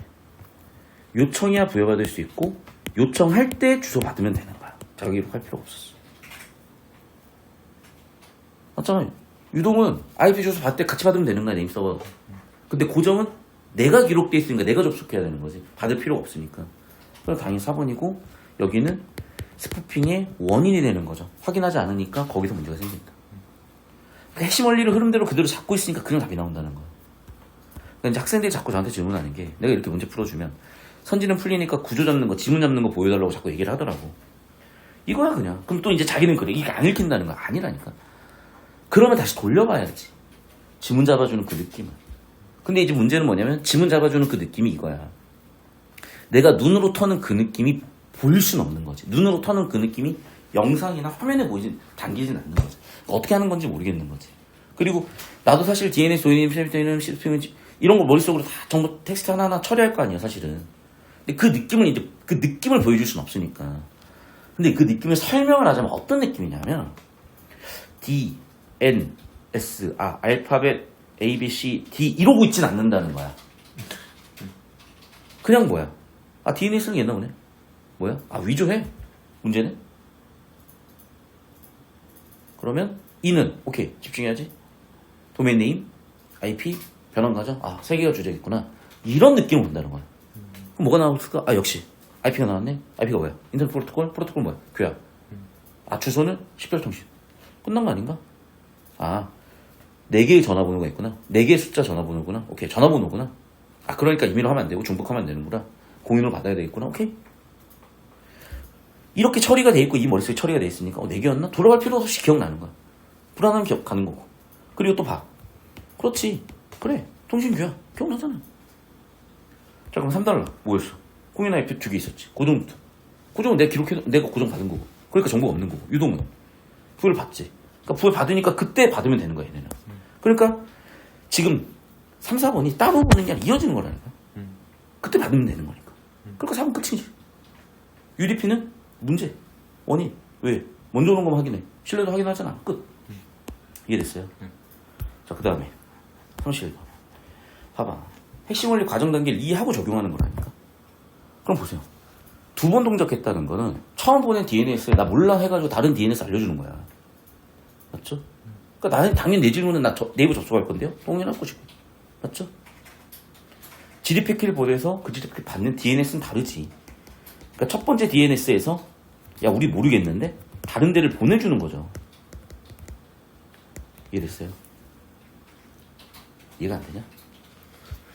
요청이야 부여받을 수 있고 요청할 때 주소 받으면 되는 거야. 자기 기록할 필요가 없었어. 맞잖아요. 유동은 IP 주소 받을 때 같이 받으면 되는 거야, 네임 서버. 근데 고정은 내가 기록돼 있으니까 내가 접속해야 되는 거지. 받을 필요가 없으니까. 그래서 당연히 4번이고 여기는 스푸핑의 원인이 되는 거죠. 확인하지 않으니까 거기서 문제가 생긴다. 그러니까 핵심 원리를 흐름대로 그대로 잡고 있으니까 그냥 답이 나온다는 거야. 그러니까 이제 학생들이 자꾸 저한테 질문하는 게 내가 이렇게 문제 풀어주면 선지는 풀리니까 구조 잡는 거, 지문 잡는 거 보여달라고 자꾸 얘기를 하더라고. 이거야 그냥. 그럼 또 이제 자기는 그래. 이게 안 읽힌다는 거야. 아니라니까. 그러면 다시 돌려봐야지. 지문 잡아주는 그 느낌을. 근데 이제 문제는 뭐냐면 지문 잡아주는 그 느낌이 이거야. 내가 눈으로 터는 그 느낌이 보일 수는 없는 거지. 눈으로 터는 그 느낌이 영상이나 화면에 보이진 당기진 않는 거지. 어떻게 하는 건지 모르겠는 거지. 그리고 나도 사실 DNS, ONM, 시스템 이런 거 머릿속으로 다 정보 텍스트 하나하나 처리할 거 아니야 사실은. 근데 그 느낌을 이제 그 느낌을 보여줄 수는 없으니까. 근데 그 느낌을 설명을 하자면 어떤 느낌이냐면 D, N, S, 알파벳 A, B, C, D 이러고 있진 않는다는 거야. 그냥 뭐야? DNS는 옛날 오네. 뭐야? 위조해. 문제는? 그러면 E는 오케이 집중해야지. 도메인 네임, IP, 변환 과정. 3개가 주제겠구나. 이런 느낌을 본다는 거야. 그럼 뭐가 나왔을까? 역시 IP가 나왔네. IP가 뭐야? 인터넷 프로토콜? 프로토콜 뭐야? 교약. 주소는 식별통신. 끝난 거 아닌가? 4개의 전화번호가 있구나. 4개의 숫자 전화번호구나. 오케이, 전화번호구나. 그러니까 임의로 하면 안 되고 중복하면 안 되는구나. 공인으로 받아야 되겠구나. 오케이. 이렇게 처리가 돼 있고 이 머릿속에 처리가 돼 있으니까 4개였나? 돌아갈 필요 없이 기억나는 거야. 불안하면 기억가는 거고. 그리고 또 봐. 그렇지. 그래. 통신 교약. 기억나잖아. 자, 그럼 3달러. 뭐였어? 공인 IP 2개 있었지. 고정부터. 고정은 내가 고정 받은 거고. 그러니까 정보가 없는 거고. 유동은. 부여를 받지. 그러니까 부여 받으니까 그때 받으면 되는 거야, 얘네는. 그러니까 지금 3, 4번이 따로 보는 게 아니라 이어지는 거라니까. 그때 받으면 되는 거니까. 그러니까 4번 끝이지. UDP는 문제. 원인. 왜? 먼저 오는 것만 확인해. 신뢰도 확인하잖아. 끝. 이해됐어요? 자, 그 다음에 31번. 봐봐. 핵심 원리 과정 단계를 이해하고 적용하는 거라니까. 그럼 보세요. 2번 동작했다는 거는 처음 보낸 DNS에 나 몰라 해가지고 다른 DNS 알려주는 거야. 맞죠? 그러니까 나는 당연히 내 질문은 나 네이버 접속할 건데요. 동일할 것이고. 맞죠? 지리 패키를 보내서 그 지리 패키 받는 DNS는 다르지. 그러니까 첫 번째 DNS에서 야 우리 모르겠는데 다른 데를 보내주는 거죠. 이해됐어요? 이해가 안 되냐?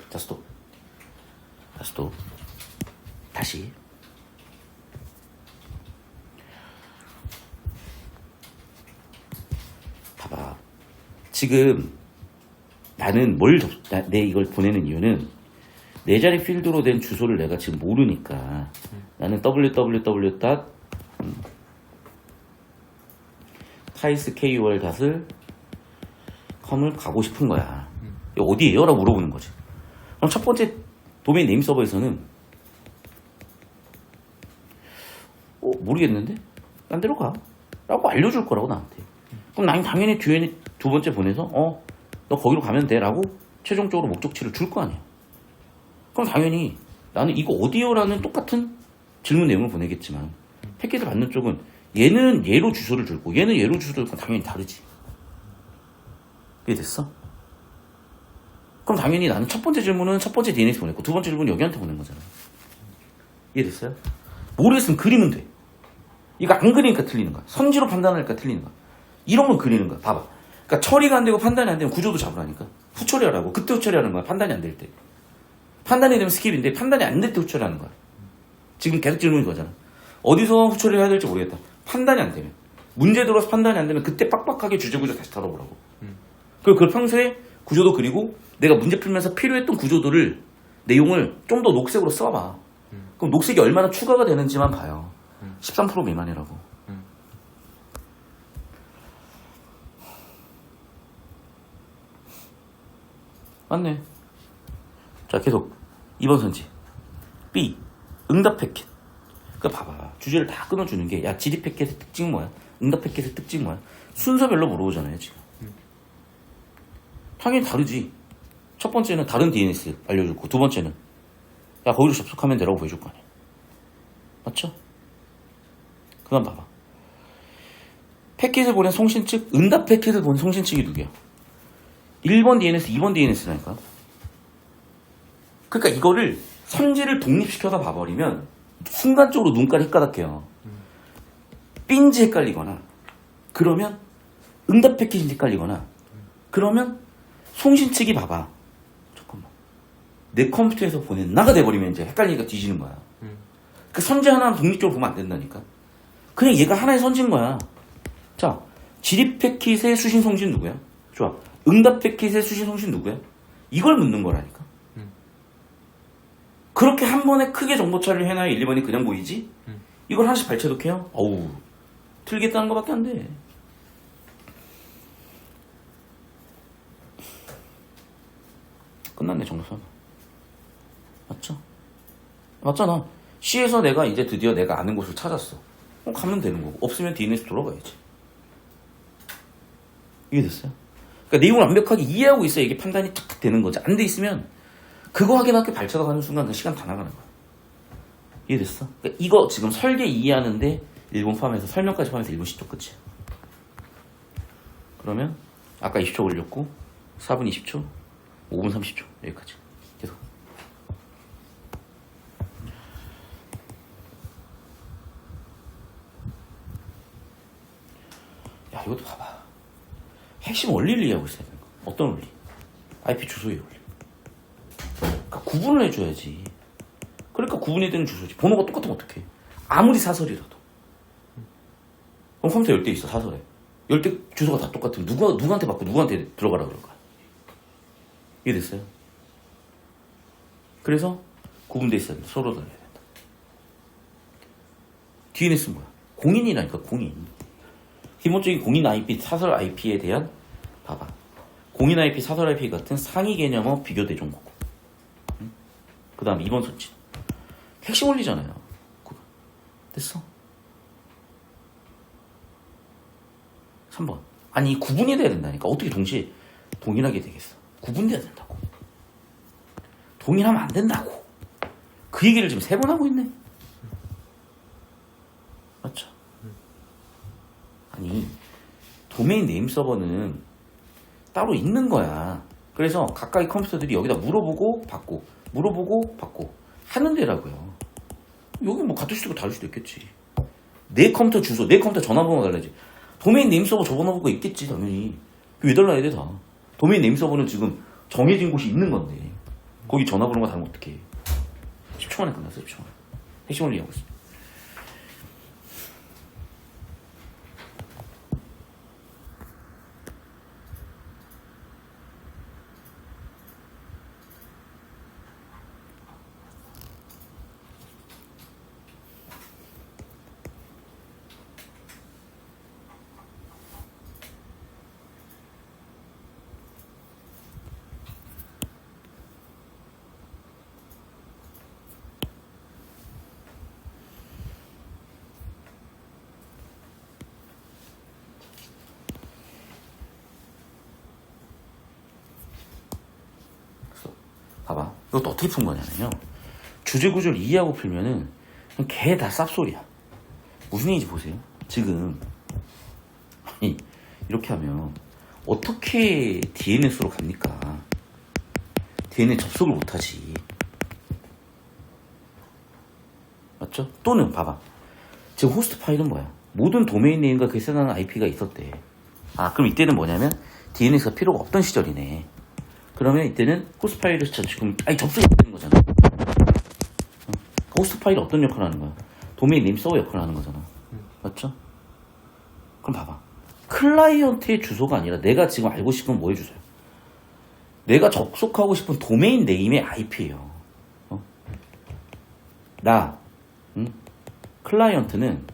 자, 스톱. 다시. 봐봐. 지금 나는 내 이걸 보내는 이유는 내 자리 필드로 된 주소를 내가 지금 모르니까 나는 www.kaiskol.com을 가고 싶은 거야. 어디에요? 라고 물어보는 거지. 그럼 첫 번째 도메인 네임 서버에서는 모르겠는데? 딴 데로 가. 라고 알려줄 거라고 나한테. 그럼 나는 당연히 뒤에 두 번째 보내서 너 거기로 가면 돼 라고 최종적으로 목적지를 줄 거 아니야. 그럼 당연히 나는 이거 어디요? 라는 똑같은 질문 내용을 보내겠지만 패킷을 받는 쪽은 얘는 얘로 주소를 줄고 얘는 얘로 주소를 줄고 당연히 다르지. 이해됐어? 그럼 당연히 나는 첫 번째 질문은 첫 번째 DNS 보냈고 두 번째 질문은 여기한테 보낸 거잖아. 이해됐어요? 모르겠으면 그리면 돼. 이거 안 그리니까 틀리는 거야. 선지로 판단하니까 틀리는 거야. 이런 건 그리는 거야. 봐봐. 그러니까 처리가 안 되고 판단이 안 되면 구조도 잡으라니까. 후처리하라고. 그때 후처리하는 거야. 판단이 안 될 때. 판단이 되면 스킵인데 판단이 안 될 때 후처리하는 거야. 지금 계속 질문인 거잖아. 어디서 후처리를 해야 될지 모르겠다. 판단이 안 되면. 문제 들어서 판단이 안 되면 그때 빡빡하게 주제구조 다시 다뤄보라고. 그리고 그걸 평소에 구조도 그리고 내가 문제 풀면서 필요했던 구조도를 내용을 좀 더 녹색으로 써봐. 그럼 녹색이 얼마나 추가가 되는지만 봐요. 13% 미만이라고. 맞네. 자, 계속 2번 선지. B. 응답 패킷. 그러니까 봐봐. 주제를 다 끊어주는 게, 야, 지리 패킷의 특징 뭐야? 응답 패킷의 특징 뭐야? 순서별로 물어보잖아요, 지금. 당연히 다르지. 첫 번째는 다른 DNS 알려줬고, 두 번째는, 야, 거기로 접속하면 되라고 보여줄 거 아니야. 맞죠? 그 다음 봐봐. 패킷을 보낸 송신 측, 응답 패킷을 보낸 송신 측이 누구야? 1번 DNS, 2번 DNS라니까. 그러니까 이거를 선지를 독립시켜서 봐버리면 순간적으로 눈깔이 헷가닥해요. 삔지 헷갈리거나 그러면 응답 패킷인지 헷갈리거나 그러면 송신 측이 봐봐. 잠깐만. 내 컴퓨터에서 보낸 나가 돼버리면 이제 헷갈리니까 뒤지는 거야. 그 선지 하나는 독립적으로 보면 안 된다니까. 그냥 얘가 하나의 선지인 거야. 자, 지리 패킷의 수신 송신 누구야? 좋아. 응답 패킷의 수신 송신 누구야? 이걸 묻는 거라니까. 그렇게 한 번에 크게 정보 처리를 해놔야 1, 2번이 그냥 보이지? 이걸 하나씩 발췌독해요? 어우, 틀겠다는 거밖에 안 돼. 끝났네, 정답. 맞죠? 맞잖아. C에서 내가 이제 드디어 내가 아는 곳을 찾았어. 가면 되는 거고. 없으면 DNS 돌아가야지. 이해됐어요? 그러니까 내용을 완벽하게 이해하고 있어야 이게 판단이 탁탁 되는 거지. 안 돼 있으면 그거 확인하기 발차가 가는 순간 그 시간 다 나가는 거야. 이해됐어? 그러니까 이거 지금 설계 이해하는데 1분 포함해서 설명까지 포함해서 1분 10초 끝이야. 그러면 아까 20초 걸렸고 4분 20초 5분 30초 여기까지 계속. 야, 이것도 봐봐. 핵심 원리를 이해하고 있어야 되는 거야. 어떤 원리? IP 주소의 원리. 그러니까 구분을 해줘야지. 그러니까 구분이 되는 주소지. 번호가 똑같으면 어떡해. 아무리 사설이라도. 그럼 컴퓨터 10대 있어, 사설에. 10대 주소가 다 똑같으면 누구한테 받고 누구한테 들어가라 그럴 거야. 이해됐어요? 그래서 구분돼 있어야 된다. 서로 달려야 된다. DNS는 뭐야? 공인이라니까, 공인. 기본적인 공인 IP, 사설 IP에 대한, 봐봐. 공인 IP, 사설 IP 같은 상위 개념어 비교 대종국. 그 다음 2번 선지. 핵심 원리잖아요. 됐어? 3번. 아니, 구분이 돼야 된다니까. 어떻게 동시에 동일하게 되겠어? 구분돼야 된다고. 동일하면 안 된다고. 그 얘기를 지금 3번 하고 있네. 맞죠? 아니, 도메인 네임 서버는 따로 있는 거야. 그래서 각각의 컴퓨터들이 여기다 물어보고 받고 물어보고 받고 하는 데라고요. 여기 뭐 같을 수도 있고 다를 수도 있겠지. 내 컴퓨터 주소, 내 컴퓨터 전화번호가 달라지. 도메인 네임 서버 전화번호가 있겠지, 당연히. 왜 달라야 돼, 다. 도메인 네임 서버는 지금 정해진 곳이 있는 건데 거기 전화번호가 다르면 어떡해. 10초 만에 끝났어, 10초 만에. 핵심 원리 하고 있습니다. 봐봐. 이것도 어떻게 푼 거냐면요. 주제 구조를 이해하고 풀면은 그냥 개 다 쌉소리야. 무슨 얘기인지 보세요. 지금 아니, 이렇게 하면 어떻게 DNS로 갑니까? DNS 접속을 못하지. 맞죠? 또는 봐봐. 지금 호스트 파일은 뭐야? 모든 도메인 네임과 그 해당하는 IP가 있었대. 아, 그럼 이때는 뭐냐면 DNS가 필요가 없던 시절이네. 그러면 이때는 호스트 파일을 지금 접속이 되는 거잖아. 호스트 파일이 어떤 역할을 하는 거야? 도메인 네임 서버 역할을 하는 거잖아. 맞죠? 그럼 봐봐. 클라이언트의 주소가 아니라 내가 지금 알고 싶은 뭐의 주소야? 내가 접속하고 싶은 도메인 네임의 IP예요. 클라이언트는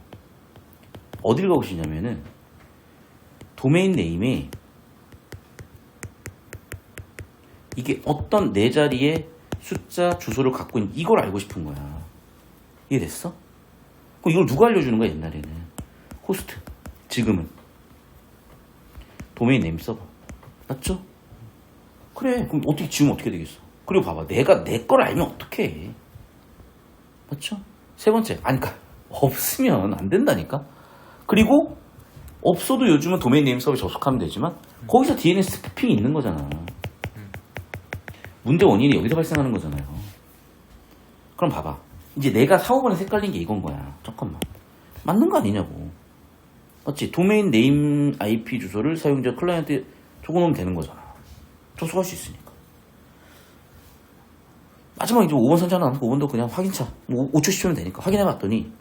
어딜 가고 싶냐면은 도메인 네임에 이게 어떤 내 자리의 숫자 주소를 갖고 있는 이걸 알고 싶은 거야. 이해됐어? 그럼 이걸 누가 알려주는 거야 옛날에는? 호스트. 지금은 도메인 네임 서버. 맞죠? 그래. 그럼 어떻게 지금 어떻게 되겠어? 그리고 봐봐. 내가 내 걸 알면 어떡해. 맞죠? 세 번째. 그러니까 없으면 안 된다니까? 그리고 없어도 요즘은 도메인 네임 서버에 접속하면 되지만 거기서 DNS 스피핑이 있는 거잖아. 문제 원인이 여기서 발생하는 거잖아요. 그럼 봐봐. 이제 내가 사업원에 헷갈린 게 이건 거야. 잠깐만. 맞는 거 아니냐고. 맞지? 도메인 네임 IP 주소를 사용자 클라이언트에 적어놓으면 되는 거잖아. 접속할 수 있으니까. 마지막 이제 5번 선지 하나 남았고 5번도 그냥 확인차. 5초 10초면 되니까 확인해봤더니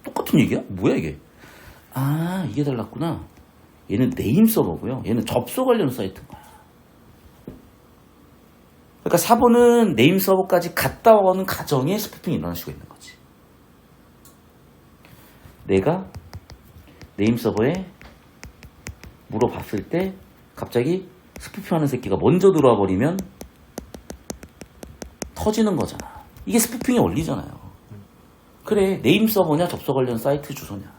똑같은 얘기야? 뭐야 이게? 이게 달랐구나. 얘는 네임 서버고요. 얘는 접속 관련 사이트인 거야. 그러니까 4번은 네임 서버까지 갔다 오는 과정에 스피핑이 일어날 수가 있는 거지. 내가 네임 서버에 물어봤을 때 갑자기 스피핑하는 새끼가 먼저 들어와 버리면 터지는 거잖아. 이게 스피핑의 원리잖아요. 그래, 네임 서버냐 접속 관련 사이트 주소냐.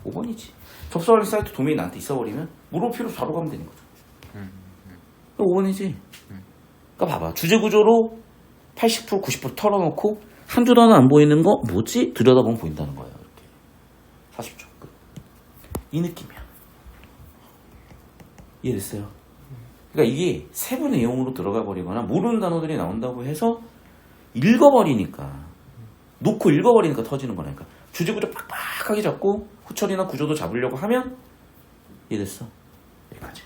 5번이지. 접속 관련 사이트 도메인 나한테 있어버리면 물어볼 필요 없이 바로 가면 되는 거죠. 5번이지. 그러니까 봐봐. 주제 구조로 80% 90% 털어놓고 한 줄 하나 안 보이는 거 뭐지? 들여다보면 보인다는 거예요. 이렇게 40초. 이 느낌이야. 이해됐어요? 그러니까 이게 세부 내용으로 들어가 버리거나 모르는 단어들이 나온다고 해서 읽어버리니까 놓고 읽어버리니까 터지는 거라니까. 주제 구조 빡빡하게 잡고 후처리나 구조도 잡으려고 하면 이해됐어? 여기까지.